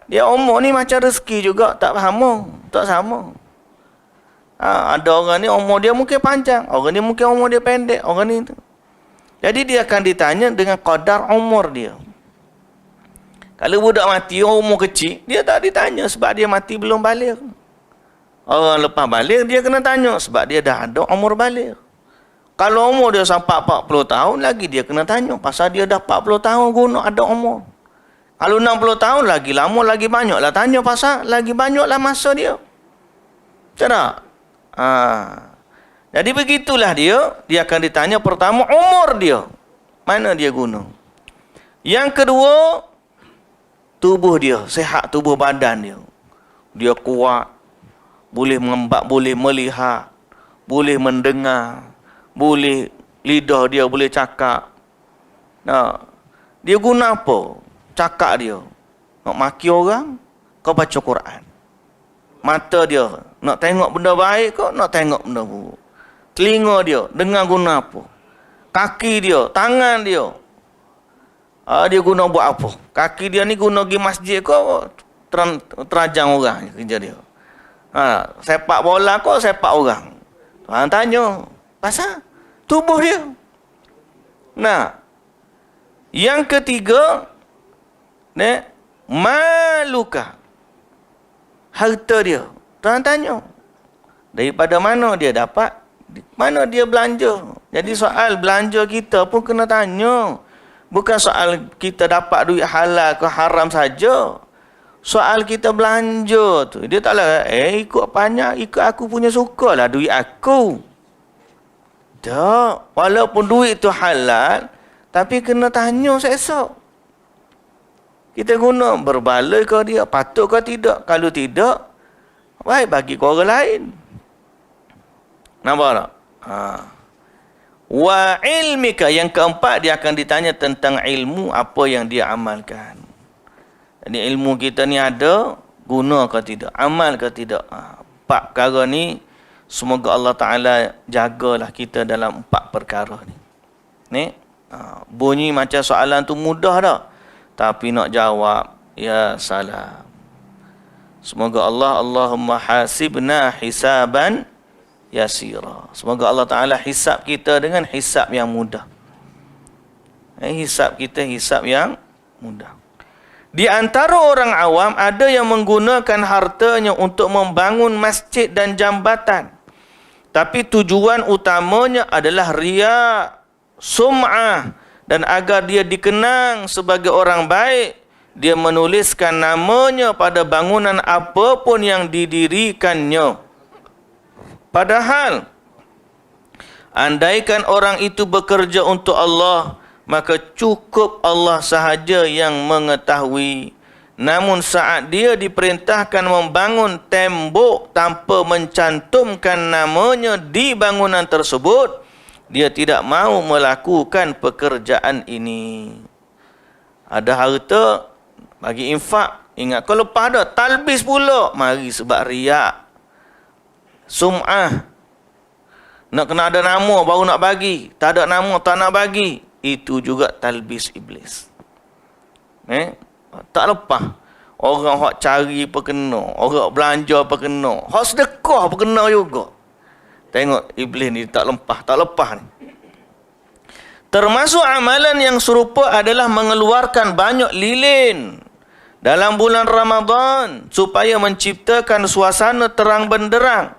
Dia umur ni macam rezeki juga, tak sama. Tak sama. Ada orang ni umur dia mungkin panjang. Orang ni mungkin umur dia pendek. Orang ni tu. Jadi dia akan ditanya dengan qadar umur dia. Kalau budak mati umur kecil, dia tak ditanya sebab dia mati belum balik. Orang lepas balik, dia kena tanya sebab dia dah ada umur balik. Kalau umur dia sampai 40 tahun lagi, dia kena tanya pasal dia dah 40 tahun guna ada umur. Kalau 60 tahun lagi lama, lagi banyak lah tanya pasal, lagi banyak lah masa dia. Macam tak? Jadi begitulah dia akan ditanya pertama umur dia. Mana dia guna? Yang kedua, tubuh dia, sihat tubuh badan dia. Dia kuat, boleh mengembak, boleh melihat, boleh mendengar, boleh lidah dia boleh cakap. Dia guna apa? Cakap dia. Nak maki orang, kau baca Quran. Mata dia, nak tengok benda baik kau, nak tengok benda buruk. Telinga dia, dengar guna apa? Kaki dia, tangan dia. Dia guna buat apa? Kaki dia ni guna pergi masjid kau, terajang orang kerja dia. Sepak bola kau, sepak orang. Tuan tanya, pasal tubuh dia. Nah, yang ketiga, maluka, harta dia. Tuan tanya, daripada mana dia dapat, mana dia belanja. Jadi soal belanja kita pun kena tanya. Bukan soal kita dapat duit halal ke haram saja. Soal kita belanja tu, dia taklah ikut banyak, ikut aku punya suka lah duit aku. Tak, walaupun duit tu halal, tapi kena tanya esok. Kita guna berbaloi ke dia, patut ke tidak? Kalau tidak, baik bagi ke orang lain. Nampak tak? Wa ilmika, yang keempat dia akan ditanya tentang ilmu apa yang dia amalkan. Jadi ilmu kita ni ada, guna ke tidak? Amal ke tidak? Empat perkara ni, semoga Allah Ta'ala jagalah kita dalam empat perkara ni. Bunyi macam soalan tu mudah tak? Tapi nak jawab, ya salam. Semoga Allahumma hasibna hisaban yasira. Semoga Allah Ta'ala hisab kita dengan hisab yang mudah. Hisab kita hisab yang mudah. Di antara orang awam ada yang menggunakan hartanya untuk membangun masjid dan jambatan. Tapi tujuan utamanya adalah riya, sum'ah, dan agar dia dikenang sebagai orang baik, dia menuliskan namanya pada bangunan apapun yang didirikannya. Padahal, andaikan orang itu bekerja untuk Allah, maka cukup Allah sahaja yang mengetahui. Namun saat dia diperintahkan membangun tembok tanpa mencantumkan namanya di bangunan tersebut, dia tidak mahu melakukan pekerjaan ini. Ada harta, bagi infak. Ingat, kalau lepas ada, talbis pula. Mari sebab riak. Sum'ah. Nak kena ada nama, baru nak bagi. Tak ada nama, tak nak bagi. Itu juga talbis iblis. Tak lepas. Orang hak cari apa kena. Orang belanja apa kena. Hak sedekah apa kena juga. Tengok iblis ni tak lepas ni. Termasuk amalan yang serupa adalah mengeluarkan banyak lilin dalam bulan Ramadan supaya menciptakan suasana terang benderang.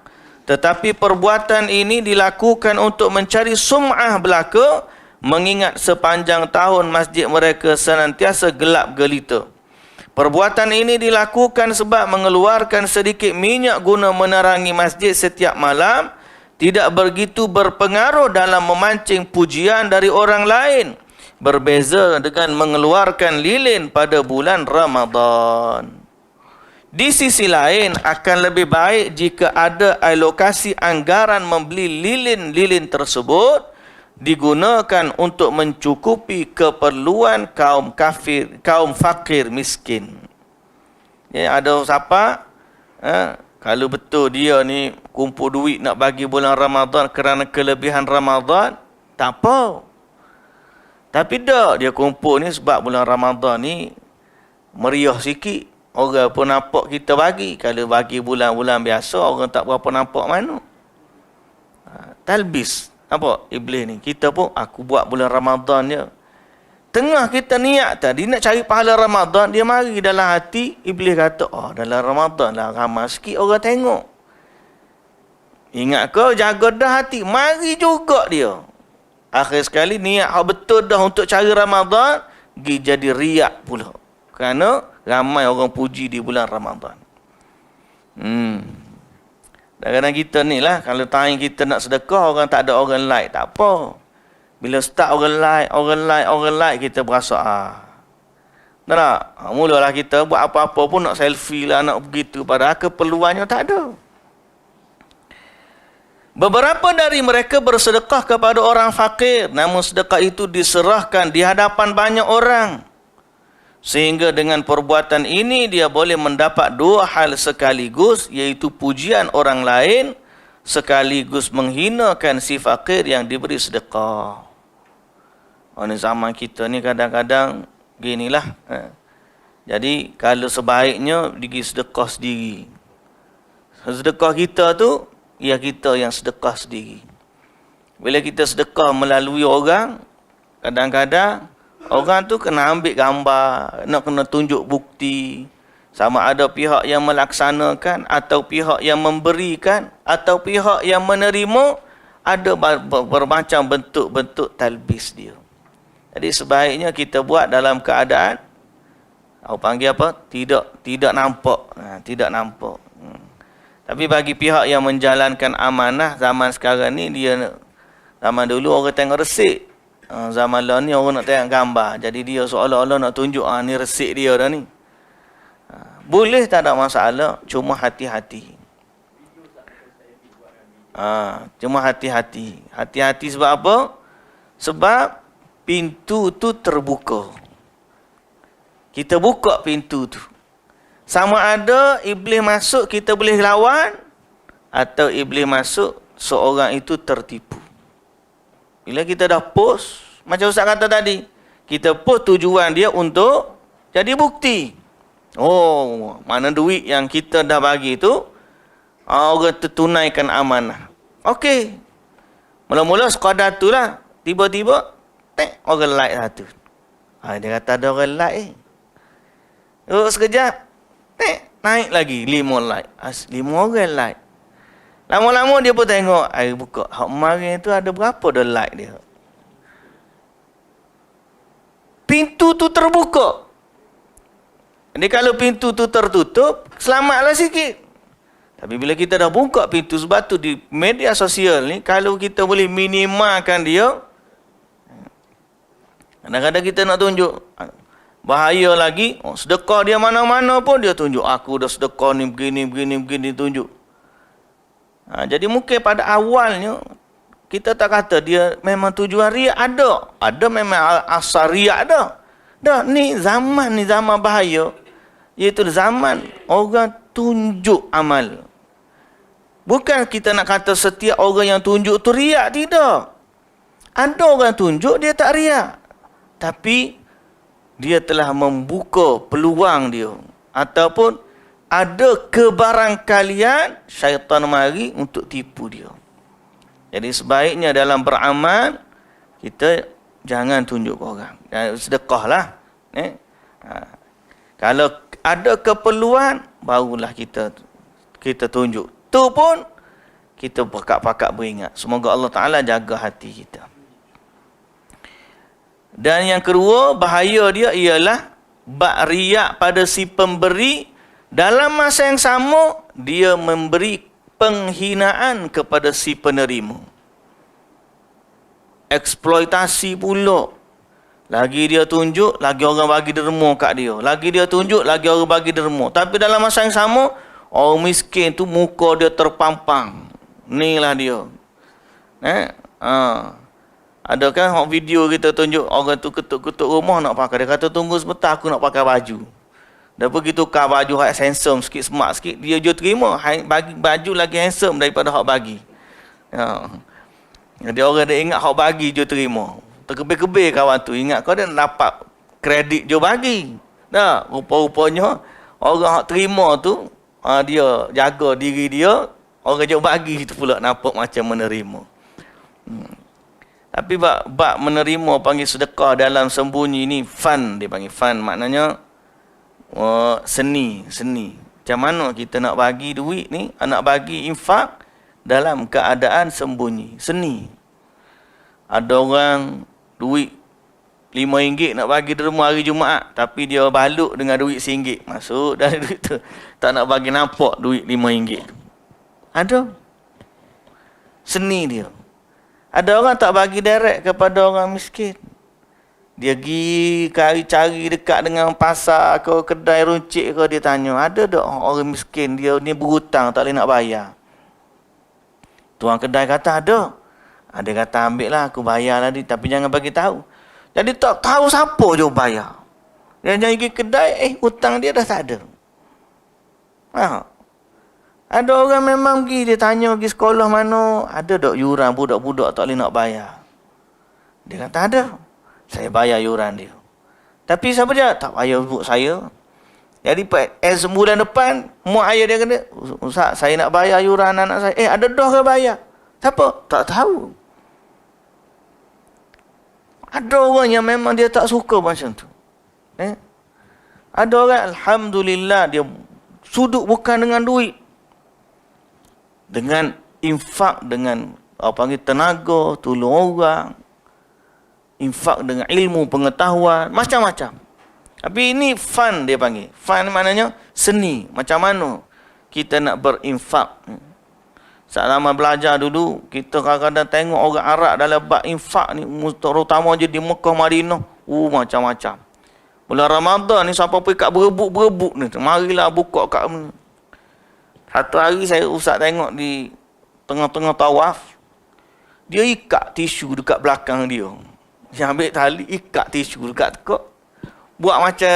Tetapi perbuatan ini dilakukan untuk mencari sum'ah belaka, mengingat sepanjang tahun masjid mereka senantiasa gelap gelita. Perbuatan ini dilakukan sebab mengeluarkan sedikit minyak guna menerangi masjid setiap malam tidak begitu berpengaruh dalam memancing pujian dari orang lain, berbeza dengan mengeluarkan lilin pada bulan Ramadan. Di sisi lain, akan lebih baik jika ada alokasi anggaran membeli lilin-lilin tersebut digunakan untuk mencukupi keperluan kaum fakir miskin. Ya, ada siapa? Kalau betul dia ni kumpul duit nak bagi bulan Ramadan kerana kelebihan Ramadan, tak apa. Tapi tak, dia kumpul ni sebab bulan Ramadan ni meriah sikit. Orang pun nampak kita bagi. Kalau bagi bulan-bulan biasa, orang tak berapa nampak mana. Talbis. Nampak iblis ni? Kita pun, aku buat bulan Ramadan je. Tengah kita niat tadi nak cari pahala Ramadan, dia mari dalam hati, iblis kata, dalam Ramadan lah ramai sikit orang tengok. Ingat kau, jaga dah hati. Mari juga dia. Akhir sekali niat betul dah untuk cari Ramadan, pergi jadi riak pula. Kerana ramai orang puji di bulan Ramadan. Kadang-kadang kita ni lah, kalau time kita nak sedekah, orang tak ada orang like, tak apa. Bila start orang like, kita berasa, tak? Mulalah kita buat apa-apa pun nak selfie lah, nak begitu. Padahal keperluannya tak ada. Beberapa dari mereka bersedekah kepada orang fakir, namun sedekah itu diserahkan di hadapan banyak orang. Sehingga dengan perbuatan ini dia boleh mendapat dua hal sekaligus, iaitu pujian orang lain sekaligus menghinakan si fakir yang diberi sedekah. Ini zaman kita ni kadang-kadang ginilah. Jadi kalau sebaiknya pergi sedekah sendiri. Sedekah kita tu, ya kita yang sedekah sendiri. Bila kita sedekah melalui orang, kadang-kadang orang tu kena ambil gambar, nak kena tunjuk bukti. Sama ada pihak yang melaksanakan, atau pihak yang memberikan, atau pihak yang menerima. Ada bermacam bentuk-bentuk talbis dia. Jadi sebaiknya kita buat dalam keadaan, aku panggil apa? Tidak nampak. Tidak nampak. Tapi bagi pihak yang menjalankan amanah, zaman sekarang ni, zaman dulu orang tengok resik. Zaman lah ni orang nak tengok gambar. Jadi dia seolah-olah nak tunjuk, ni resik dia dah ni. Boleh, tak ada masalah. Cuma hati-hati. Cuma hati-hati. Hati-hati sebab apa? Sebab pintu tu terbuka. Kita buka pintu tu. Sama ada iblis masuk, kita boleh lawan. Atau iblis masuk, seorang itu tertipu. Bila kita dah post, macam Ustaz kata tadi, kita post tujuan dia untuk jadi bukti. Oh, mana duit yang kita dah bagi tu, orang tertunaikan amanah. Okey. Mula-mula sekadar tu lah. Tiba-tiba, orang like satu. Dia kata ada orang like. Sekejap, naik lagi 5 like. 5 orang like. Lama-lama dia pun tengok, buka. Hak kemarin tu ada berapa dah like dia. Pintu tu terbuka. Jadi kalau pintu tu tertutup, selamatlah sikit. Tapi bila kita dah buka pintu, sebab tu di media sosial ni, kalau kita boleh minimalkan dia, kadang-kadang kita nak tunjuk. Bahaya lagi, sedekah dia mana-mana pun dia tunjuk. Aku dah sedekah ni begini tunjuk. Jadi mungkin pada awalnya, kita tak kata dia memang tujuan riak ada. Ada memang asal riak ada. Dah, ni zaman bahaya. Iaitu zaman orang tunjuk amal. Bukan kita nak kata setiap orang yang tunjuk tu riak, tidak. Ada orang tunjuk, dia tak riak. Tapi, dia telah membuka peluang dia. Ataupun, ada kebarangkalian syaitan mari untuk tipu dia. Jadi sebaiknya dalam beramal, kita jangan tunjuk orang. Sedekahlah. Kalau ada keperluan, barulah kita tunjuk. Tu pun, kita pakat-pakat beringat. Semoga Allah Ta'ala jaga hati kita. Dan yang kedua, bahaya dia ialah bak riak pada si pemberi. Dalam masa yang sama, dia memberi penghinaan kepada si penerima. Eksploitasi pula. Lagi dia tunjuk, lagi orang bagi derma kat dia. Lagi dia tunjuk, lagi orang bagi derma. Tapi dalam masa yang sama, orang miskin tu muka dia terpampang. Inilah dia. Ada kan video kita tunjuk, orang tu ketuk-ketuk rumah nak pakai. Dia kata tunggu sebentar, aku nak pakai baju. Dia pergi tukar baju hak handsome sikit, smart sikit, dia je terima bagi baju lagi handsome daripada hak bagi. Jadi orang dia ingat hak bagi je terima. Terkebir-kebir kawan tu, ingat kau dia dapat kredit je bagi. Dah, rupa-rupanya orang hak terima tu, dia jaga diri dia, orang je bagi tu pula nampak macam menerima. Tapi bab menerima panggil sedekah dalam sembunyi ni fun, dia panggil fun, maknanya seni. Macam mana kita nak bagi duit ni, nak bagi infak dalam keadaan sembunyi, seni. Ada orang duit RM5 nak bagi derma hari Jumaat, tapi dia balut dengan duit RM1. Masuk dari duit tu. Tak nak bagi nampak duit RM5 tu. Ada. Seni dia. Ada orang tak bagi direct kepada orang miskin. Dia pergi cari dekat dengan pasar ke kedai runcit ke, dia tanya, ada tak orang miskin dia ni berhutang tak boleh nak bayar? Tuan kedai kata ada. Dia kata ambil lah, aku bayar tadi, tapi jangan bagi tahu. Jadi tak tahu siapa je bayar. Dia pergi kedai, hutang dia dah tak ada. Ada orang memang pergi, dia tanya pergi sekolah mana, ada tak yuran budak-budak tak boleh nak bayar? Dia kata ada. Saya bayar yuran dia. Tapi siapa dia? Tak bayar ibu saya. Jadi sebulan depan, mak ayah dia kata, Ustaz, saya nak bayar yuran anak saya. Ada dah ke bayar? Siapa? Tak tahu. Ada orang yang memang dia tak suka macam tu. Ada orang, Alhamdulillah, dia sudut bukan dengan duit. Dengan infak, dengan panggil tenaga, tolong orang. Infak dengan ilmu, pengetahuan, macam-macam. Tapi ini fun dia panggil. Fun maknanya seni. Macam mana kita nak berinfak. Saat lama belajar dulu, kita kadang-kadang tengok orang Arab dalam bab infak ni, terutama je di Mekah, Madinah, macam-macam. Bulan Ramadan ni, siapa pergi kat berebut ni, marilah buka kat ni. Satu hari Ustaz tengok di tengah-tengah tawaf, dia ikat tisu dekat belakang dia. Dia ambil tali, ikat tisu dekat tekak. Buat macam,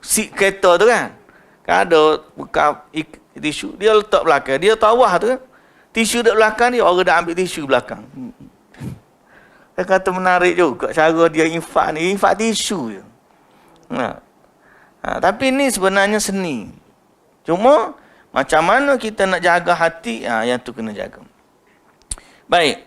seat kereta tu kan. Kan ada buka tisu, dia letak belakang. Dia tawah tu kan. Tisu dekat belakang dia, orang dah ambil tisu belakang. Saya kata menarik juga cara dia infak ni. Infak tisu je. Tapi ni sebenarnya seni. Cuma, macam mana kita nak jaga hati, yang tu kena jaga. Baik.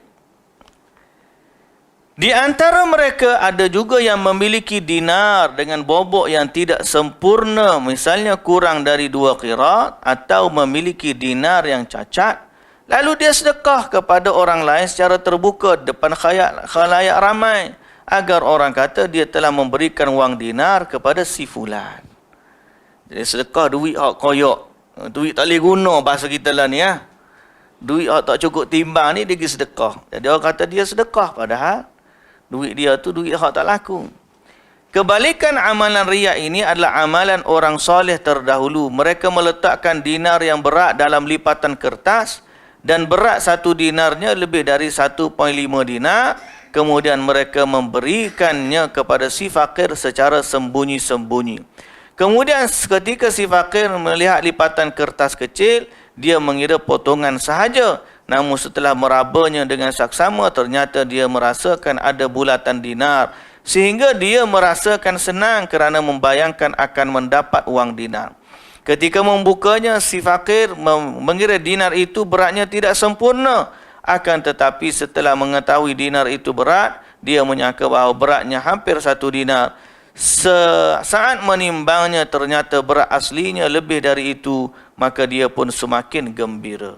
Di antara mereka ada juga yang memiliki dinar dengan bobok yang tidak sempurna, misalnya kurang dari 2 qiraat, atau memiliki dinar yang cacat, lalu dia sedekah kepada orang lain secara terbuka depan khalayak ramai, agar orang kata dia telah memberikan wang dinar kepada si fulan. Jadi sedekah duit hak koyak, duit tak boleh guna bahasa kita lah ni ya. Duit hak tak cukup timbang ni dia pergi sedekah. Jadi orang kata dia sedekah, padahal duit dia tu duit hak tak laku. Kebalikan amalan riya ini adalah amalan orang soleh terdahulu. Mereka meletakkan dinar yang berat dalam lipatan kertas, dan berat satu dinarnya lebih dari 1.5 dinar. Kemudian mereka memberikannya kepada si fakir secara sembunyi-sembunyi. Kemudian ketika si fakir melihat lipatan kertas kecil, dia mengira potongan sahaja. Namun setelah merabanya dengan saksama, ternyata dia merasakan ada bulatan dinar. Sehingga dia merasakan senang kerana membayangkan akan mendapat wang dinar. Ketika membukanya, si fakir mengira dinar itu beratnya tidak sempurna. Akan tetapi setelah mengetahui dinar itu berat, dia menyangka bahawa beratnya hampir 1 dinar. Saat menimbangnya, ternyata berat aslinya lebih dari itu. Maka dia pun semakin gembira.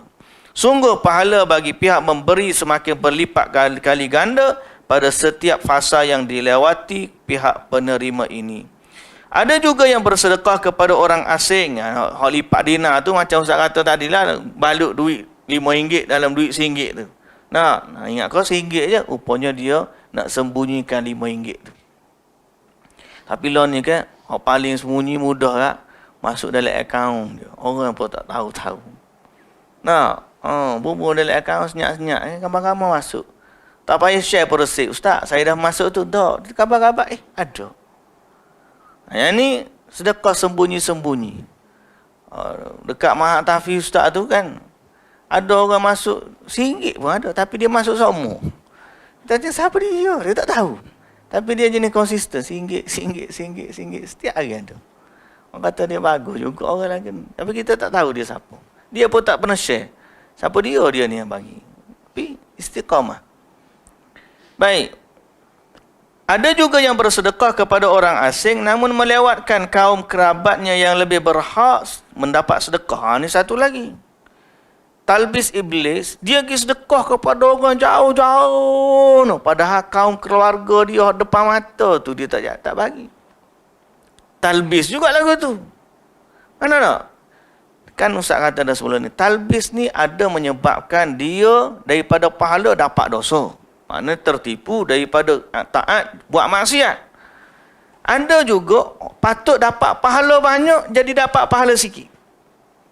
Sungguh pahala bagi pihak memberi semakin berlipat kali ganda pada setiap fasa yang dilewati pihak penerima ini. Ada juga yang bersedekah kepada orang asing. Hak lipat dinar tu macam Ustaz kata tadi lah, balut duit RM5 dalam duit RM1 tu. Nah, ingat kau RM1 je, rupanya dia nak sembunyikan RM5 tu. Tapi loan ni kan, hak paling sembunyi mudah lah, masuk dalam akaun dia. Orang pun tak tahu-tahu. Bubur dalam akaun senyap-senyap, kabar-kabar masuk. Tak payah share per resip. Ustaz, saya dah masuk tu. Tak, kabar-kabar, ada. Yang ni sedekah sembunyi-sembunyi. Dekat Mahat Tahfiz Ustaz tu kan, ada orang masuk RM1 pun ada, tapi dia masuk semua. Kita tanya siapa dia? Dia tak tahu. Tapi dia jenis konsisten, RM1, setiap hari ada. Orang kata dia bagus juga orang lagi. Tapi kita tak tahu dia siapa. Dia pun tak pernah share. Siapa dia ni yang bagi. Tapi istiqamah. Baik. Ada juga yang bersedekah kepada orang asing namun melewatkan kaum kerabatnya yang lebih berhak mendapat sedekah. Ini satu lagi. talbis iblis, dia pergi sedekah kepada orang jauh-jauh. No. Padahal kaum keluarga dia depan mata tu dia tak bagi. Talbis juga lagu tu. Mana tak? Kan Ustaz kata dah sebelum ni, talbis ni ada menyebabkan dia daripada pahala dapat dosa. Maknanya tertipu daripada taat buat maksiat. Anda juga patut dapat pahala banyak, jadi dapat pahala sikit.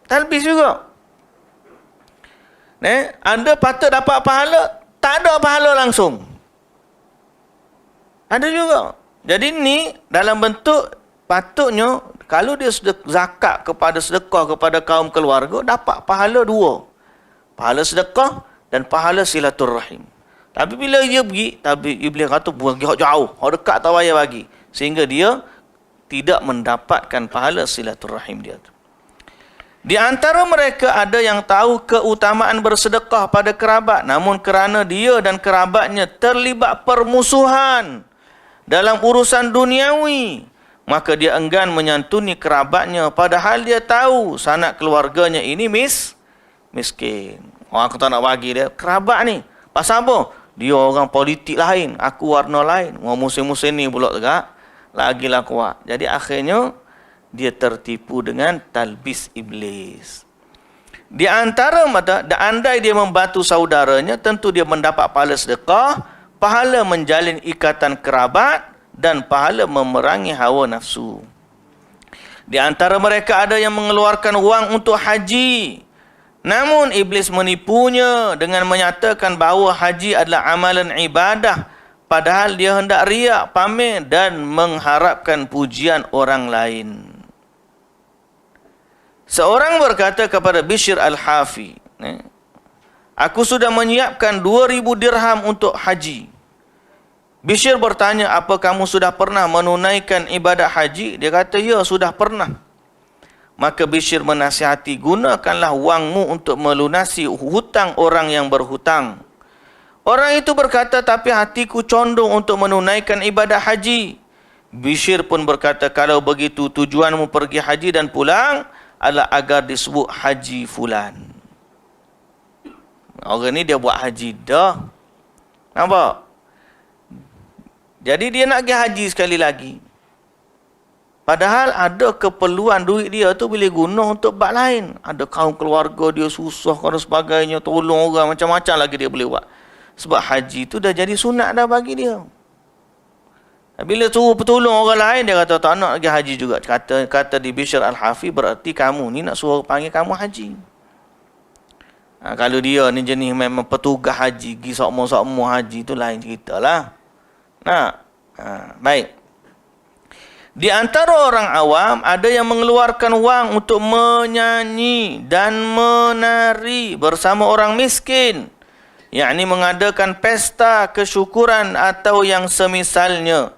Talbis juga. Anda patut dapat pahala, tak ada pahala langsung. Ada juga. Jadi ni dalam bentuk patutnya, kalau dia zakat kepada sedekah kepada kaum keluarga, dapat pahala dua. Pahala sedekah dan pahala silaturrahim. Tapi bila dia pergi, tapi iblis kata pergi jauh, dekat tak payah bagi. Sehingga dia tidak mendapatkan pahala silaturrahim dia. Di antara mereka ada yang tahu keutamaan bersedekah pada kerabat, namun kerana dia dan kerabatnya terlibat permusuhan dalam urusan duniawi, maka dia enggan menyantuni kerabatnya, padahal dia tahu sanak keluarganya ini miskin. Aku tak nak bagi dia. Kerabat ni, pasal apa? Dia orang politik lain, aku warna lain. Musim-musim ni pula tegak, lagilah kuat. Jadi akhirnya, dia tertipu dengan talbis iblis. Di antara mata, andai dia membantu saudaranya, tentu dia mendapat pahala sedekah, pahala menjalin ikatan kerabat, dan pahala memerangi hawa nafsu. Di antara mereka ada yang mengeluarkan wang untuk haji. Namun iblis menipunya dengan menyatakan bahawa haji adalah amalan ibadah, padahal dia hendak riak, pamer dan mengharapkan pujian orang lain. Seorang berkata kepada Bishr Al-Hafi, aku sudah menyiapkan 2,000 dirham untuk haji. Bishr bertanya, apa kamu sudah pernah menunaikan ibadat haji? Dia kata, ya, sudah pernah. Maka Bishr menasihati, gunakanlah wangmu untuk melunasi hutang orang yang berhutang. Orang itu berkata, tapi hatiku condong untuk menunaikan ibadat haji. Bishr pun berkata, kalau begitu tujuanmu pergi haji dan pulang adalah agar disebut haji fulan. Orang ni dia buat haji dah. Nampak? Jadi dia nak pergi haji sekali lagi. Padahal ada keperluan duit dia tu boleh guna untuk bab lain. Ada kaum keluarga dia susah dan sebagainya, tolong orang, macam-macam lagi dia boleh buat. Sebab haji tu dah jadi sunat dah bagi dia. Bila suruh petolong orang lain, dia kata tak nak pergi haji juga. Kata di Bishr Al-Hafi, berarti kamu ni nak suruh panggil kamu haji. Kalau dia ni jenis memang petugas haji, pergi sokmo-sokmo haji, tu lain cerita lah. Baik. Di antara orang awam, ada yang mengeluarkan wang untuk menyanyi dan menari bersama orang miskin, yakni mengadakan pesta kesyukuran atau yang semisalnya.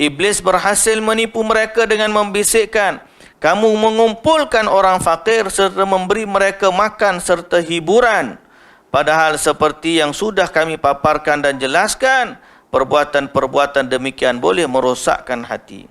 Iblis berhasil menipu mereka dengan membisikkan, kamu mengumpulkan orang fakir serta memberi mereka makan serta hiburan. Padahal seperti yang sudah kami paparkan dan jelaskan, perbuatan-perbuatan demikian boleh merosakkan hati.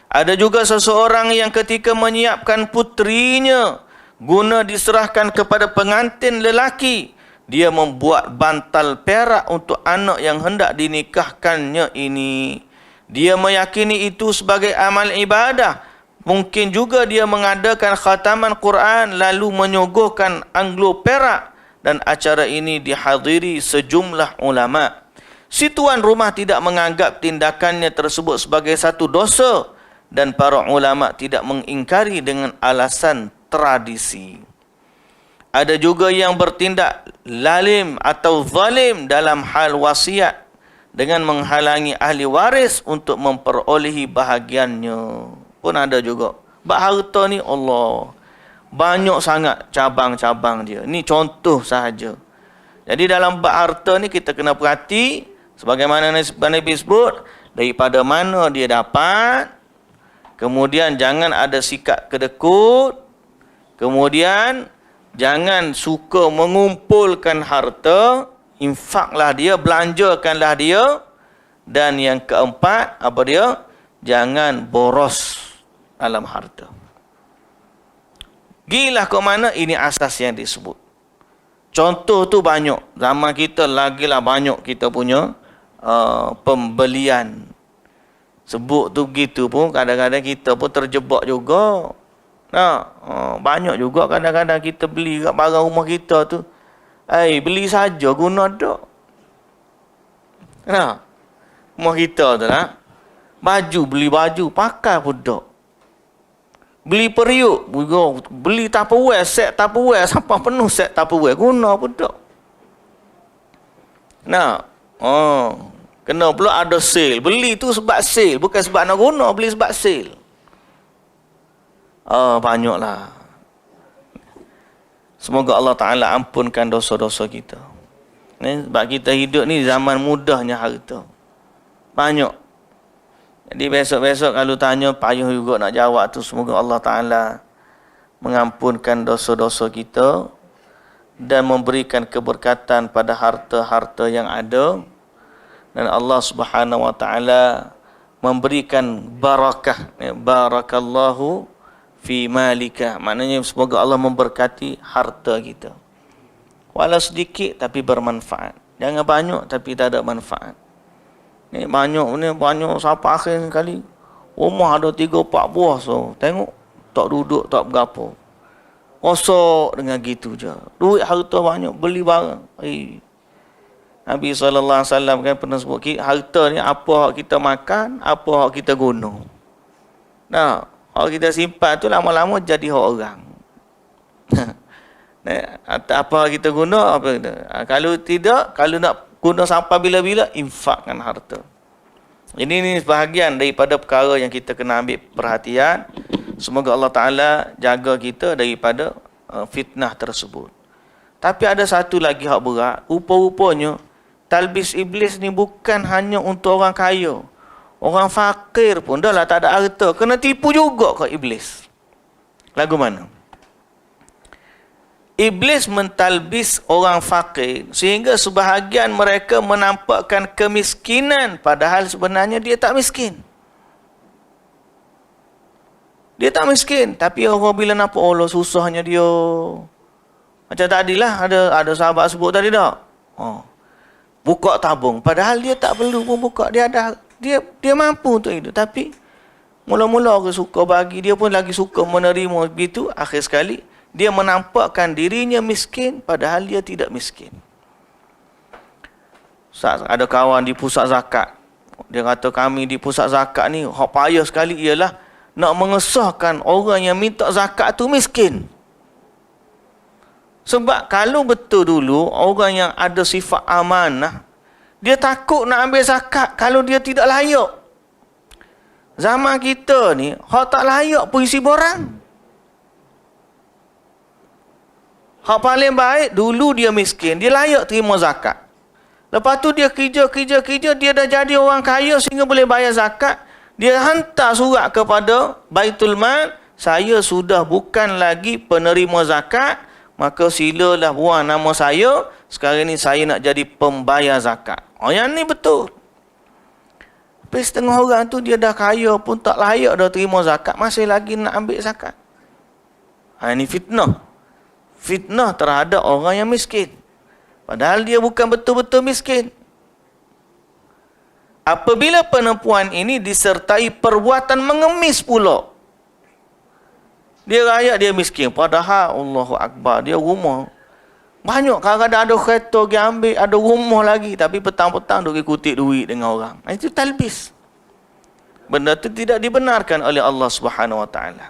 Ada juga seseorang yang ketika menyiapkan putrinya guna diserahkan kepada pengantin lelaki, dia membuat bantal perak untuk anak yang hendak dinikahkannya ini. Dia meyakini itu sebagai amal ibadah. Mungkin juga dia mengadakan khataman Quran lalu menyuguhkan anglo perak, dan acara ini dihadiri sejumlah ulama. Si tuan rumah tidak menganggap tindakannya tersebut sebagai satu dosa, dan para ulama tidak mengingkari dengan alasan tradisi. Ada juga yang bertindak lalim atau zalim dalam hal wasiat dengan menghalangi ahli waris untuk memperolehi bahagiannya. Pun ada juga. Bab harta ni Allah, banyak sangat cabang-cabang dia. Ni contoh sahaja. Jadi dalam bab harta ni kita kena perhati, sebagaimana Nabi sebut, daripada mana dia dapat. Kemudian jangan ada sikap kedekut. Kemudian jangan suka mengumpulkan harta. Infaklah dia, belanjakanlah dia. Dan yang keempat, apa dia? Jangan boros dalam harta. Gilah ke mana, ini asas yang disebut. Contoh tu banyak. Zaman kita lagilah banyak kita punya pembelian. Sebut tu gitu pun kadang-kadang kita pun terjebak juga. Banyak juga kadang-kadang kita beli kat barang rumah kita tu. Beli saja guna tak. Rumah kita tu lah. Baju, beli baju, pakai pun tak. Beli periuk, beli Tupperware, set Tupperware, sampai penuh set Tupperware, guna pun tak. Kena pula ada sale. Beli tu sebab sale, bukan sebab nak guna, beli sebab sale. Banyaklah. Semoga Allah Ta'ala ampunkan dosa-dosa kita. Sebab kita hidup ni zaman mudahnya harta. Banyak. Jadi besok-besok kalau tanya, payah juga nak jawab tu. Semoga Allah Ta'ala mengampunkan dosa-dosa kita dan memberikan keberkatan pada harta-harta yang ada. Dan Allah Subhanahu Wa Ta'ala memberikan barakah. Barakallahu fi malika. Maknanya semoga Allah memberkati harta kita. Walau sedikit tapi bermanfaat. Jangan banyak tapi tak ada manfaat. Ni banyak sampai akhir sekali. Rumah ada 3-4 buah, so tengok tak duduk tak berapa. Rosak dengan gitu je. Duit harta banyak, beli barang. Nabi SAW kan pernah sebut, harta ni apa hak kita makan, apa hak kita guna. Hak kita simpan tu lama-lama jadi hak orang. Apa hak kita guna, apa kita. Kalau tidak, kalau nak guna sampai bila-bila, infakkan harta. Ini sebahagian daripada perkara yang kita kena ambil perhatian. Semoga Allah Ta'ala jaga kita daripada fitnah tersebut. Tapi ada satu lagi hak berat. Rupa-rupanya, talbis iblis ni bukan hanya untuk orang kaya. Orang fakir pun dah lah tak ada harta, kena tipu juga ke iblis. Lagu mana? Iblis mentalbis orang fakir sehingga sebahagian mereka menampakkan kemiskinan padahal sebenarnya dia tak miskin. Dia tak miskin, tapi orang bila nampak Allah susahnya dia. Macam tadilah ada sahabat sebut tadi tak? Buka tabung padahal dia tak perlu pun buka, dia mampu untuk itu, tapi mula-mula orang suka bagi, dia pun lagi suka menerima begitu. Akhir sekali dia menampakkan dirinya miskin padahal dia tidak miskin. Ada kawan di pusat zakat, dia kata kami di pusat zakat ni hak payah sekali ialah nak mengesahkan orang yang minta zakat tu miskin. Sebab kalau betul dulu orang yang ada sifat amanah, dia takut nak ambil zakat kalau dia tidak layak. Zaman kita ni, hak tak layak pun isi borang. Hak paling baik, dulu dia miskin, dia layak terima zakat. Lepas tu dia kerja, dia dah jadi orang kaya sehingga boleh bayar zakat. Dia hantar surat kepada Baitul Mal, saya sudah bukan lagi penerima zakat, maka silalah buang nama saya, sekarang ni saya nak jadi pembayar zakat. Yang ni betul. Tapi setengah orang tu dia dah kaya pun tak layak dah terima zakat, masih lagi nak ambil zakat. Ini fitnah. Fitnah terhadap orang yang miskin. Padahal dia bukan betul-betul miskin. Apabila penipuan ini disertai perbuatan mengemis pula. Dia rakyat dia miskin. Padahal Allahu Akbar, dia rumah. Banyak kadang-kadang ada kereta dia ambil, ada rumah lagi. Tapi petang-petang dia kutip duit dengan orang. Itu talbis. Benda itu tidak dibenarkan oleh Allah Subhanahu Wa Taala.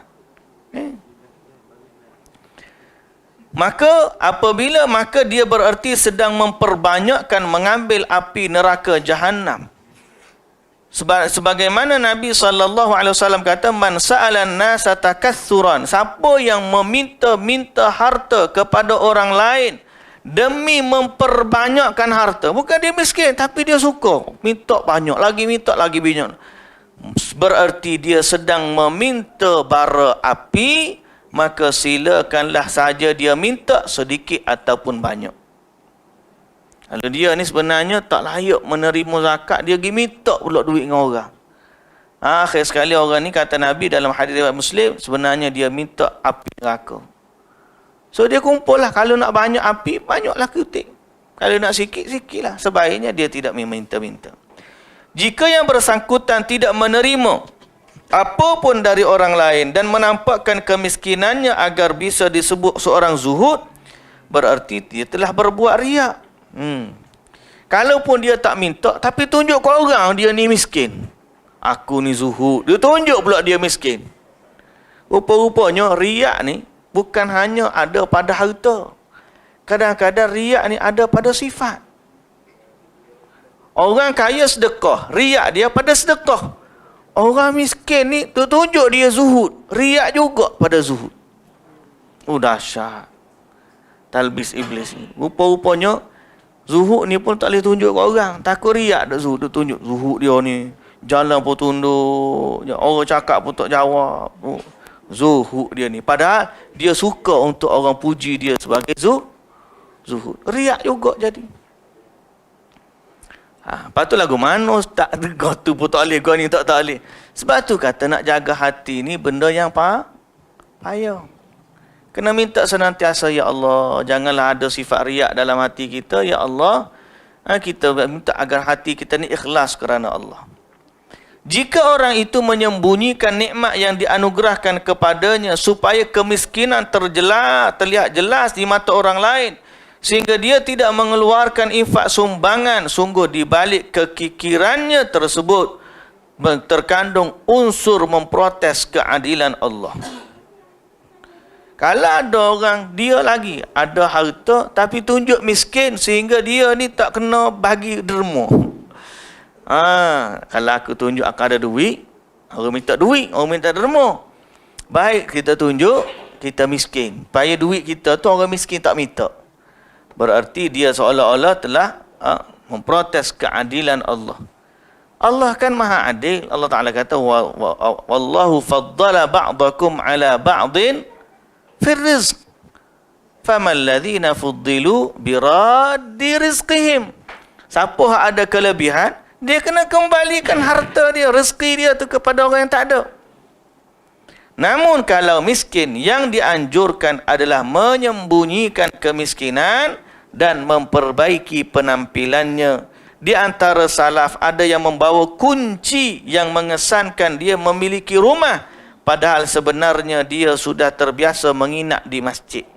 Maka dia bererti sedang memperbanyakkan mengambil api neraka Jahannam. Sebagaimana Nabi SAW kata, man sa'alan nasa takatsuran, siapa yang meminta harta kepada orang lain demi memperbanyakkan harta, bukan dia miskin tapi dia suka minta banyak banyak, bererti dia sedang meminta bara api, maka silakanlah saja dia minta sedikit ataupun banyak. Kalau dia ni sebenarnya tak layak menerima zakat, dia pergi minta pula duit dengan orang. Akhir sekali orang ni kata Nabi dalam hadis riwayat Muslim, sebenarnya dia minta api neraka. So dia kumpul lah. Kalau nak banyak api, banyaklah kutip. Kalau nak sikit, sikitlah. Sebaiknya dia tidak meminta-minta. Jika yang bersangkutan tidak menerima apapun dari orang lain dan menampakkan kemiskinannya agar bisa disebut seorang zuhud, berarti dia telah berbuat riak. Kalaupun dia tak minta, tapi tunjuk ke orang dia ni miskin. Aku ni zuhud. Dia tunjuk pula dia miskin. Rupa-rupanya riak ni bukan hanya ada pada harta. Kadang-kadang riak ni ada pada sifat. Orang kaya sedekah, riak dia pada sedekah. Orang miskin ni tunjuk dia zuhud, riak juga pada zuhud. Dahsyat. Talbis iblis ni. Rupa-rupanya zuhud ni pun tak boleh tunjuk ke orang. Takut riak dak zuhud. Dia tunjuk zuhud dia ni. Jalan pun tunduk. Orang cakap pun tak jawab. Zuhud dia ni. Padahal dia suka untuk orang puji dia sebagai zuhud. Riak juga jadi. Lepas tu lagu mana tak kau tu pun tak boleh, kau ni tak boleh. Sebab tu kata nak jaga hati ni benda yang payah. Kena minta senantiasa, ya Allah, janganlah ada sifat riak dalam hati kita, ya Allah. Kita minta agar hati kita ni ikhlas kerana Allah. Jika orang itu menyembunyikan nikmat yang dianugerahkan kepadanya supaya kemiskinan terlihat jelas di mata orang lain, sehingga dia tidak mengeluarkan infak sumbangan, sungguh di balik kekikirannya tersebut terkandung unsur memprotes keadilan Allah. Kalau ada orang, dia lagi ada harta tapi tunjuk miskin sehingga dia ni tak kena bagi derma. Kalau aku tunjuk aku ada duit, orang minta duit, orang minta derma. Baik kita tunjuk kita miskin, supaya duit kita tu orang miskin tak minta. Berarti dia seolah-olah telah memprotes keadilan Allah. Allah kan maha adil. Allah Ta'ala kata, Wallahu faddala ba'dakum ala ba'din fir rizq. Faman ladhina fuddilu biraddi rizqihim. Siapa ada kelebihan, dia kena kembalikan harta dia, rezeki dia tu kepada orang yang tak ada. Namun kalau miskin, yang dianjurkan adalah menyembunyikan kemiskinan dan memperbaiki penampilannya. Di antara salaf ada yang membawa kunci yang mengesankan dia memiliki rumah, padahal sebenarnya dia sudah terbiasa menginap di masjid.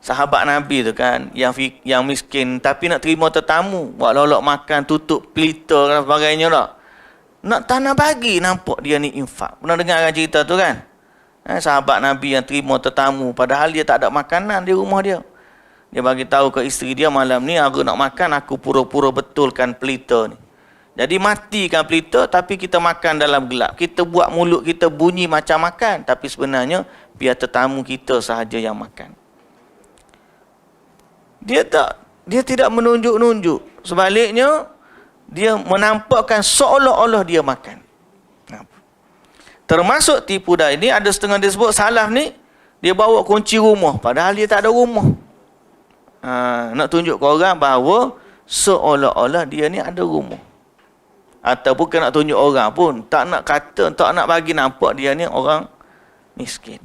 Sahabat Nabi tu kan, yang miskin tapi nak terima tetamu, buat lolok makan, tutup pelita dan sebagainya tak. Nak tanah bagi, nampak dia ni infak. Pernah dengar kan cerita tu kan? Sahabat Nabi yang terima tetamu, padahal dia tak ada makanan di rumah dia. Dia bagi tahu ke isteri dia, malam ni aku nak makan, aku pura-pura betulkan pelita ni. Jadi matikan pelita tapi kita makan dalam gelap. Kita buat mulut kita bunyi macam makan, tapi sebenarnya biar tetamu kita sahaja yang makan. Dia tidak menunjuk-nunjuk. Sebaliknya dia menampakkan seolah-olah dia makan. Termasuk tipu daya ini, ada setengah disebut salaf ni dia bawa kunci rumah padahal dia tak ada rumah. Nak tunjuk ke orang bahawa seolah-olah dia ni ada rumah. Atau bukan nak tunjuk orang pun, tak nak kata, tak nak bagi nampak dia ni orang miskin.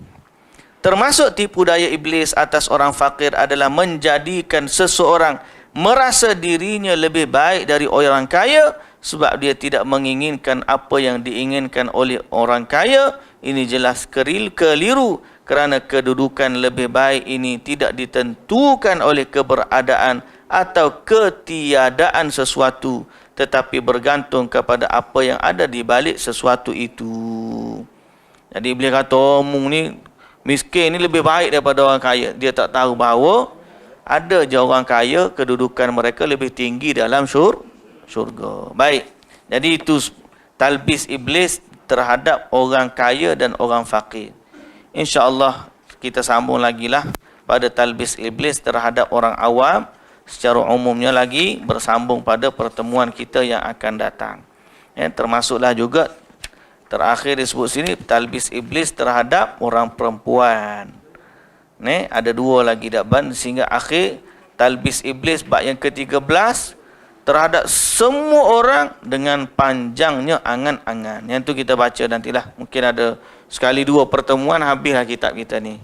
Termasuk tipu daya iblis atas orang fakir adalah menjadikan seseorang merasa dirinya lebih baik dari orang kaya sebab dia tidak menginginkan apa yang diinginkan oleh orang kaya. Ini jelas keliru, kerana kedudukan lebih baik ini tidak ditentukan oleh keberadaan atau ketiadaan sesuatu, tetapi bergantung kepada apa yang ada di balik sesuatu itu. Jadi bila kata omong ni miskin ni lebih baik daripada orang kaya, dia tak tahu bahawa ada je orang kaya kedudukan mereka lebih tinggi dalam syurga. Baik. Jadi itu talbis iblis terhadap orang kaya dan orang fakir. InsyaAllah kita sambung lagi lah pada talbis iblis terhadap orang awam secara umumnya lagi, bersambung pada pertemuan kita yang akan datang. Termasuklah juga terakhir disebut sini talbis iblis terhadap orang perempuan. Ada dua lagi dakban sehingga akhir talbis iblis bab yang ke-13 terhadap semua orang dengan panjangnya angan-angan. Yang tu kita baca nantilah. Mungkin ada sekali dua pertemuan habislah kitab kita ni.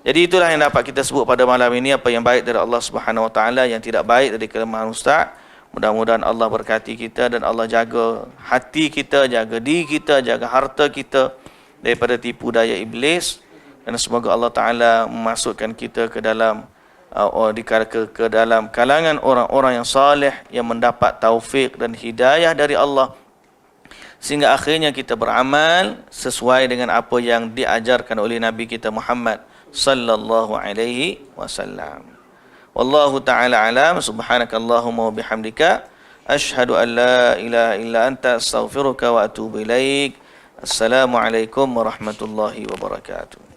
Jadi itulah yang dapat kita sebut pada malam ini, apa yang baik dari Allah Subhanahu Wa Taala, yang tidak baik dari kelemahan ustaz. Mudah-mudahan Allah berkati kita dan Allah jaga hati kita, jaga diri kita, jaga harta kita daripada tipu daya iblis, dan semoga Allah Taala memasukkan kita ke dalam ke dalam kalangan orang-orang yang saleh yang mendapat taufik dan hidayah dari Allah, sehingga akhirnya kita beramal sesuai dengan apa yang diajarkan oleh Nabi kita Muhammad sallallahu alaihi wasallam. Wallahu ta'ala alam. Subhanakallahumma wa bihamdika asyhadu an la ilaha illa anta astaghfiruka wa atubu ilaik. Assalamualaikum warahmatullahi wabarakatuh.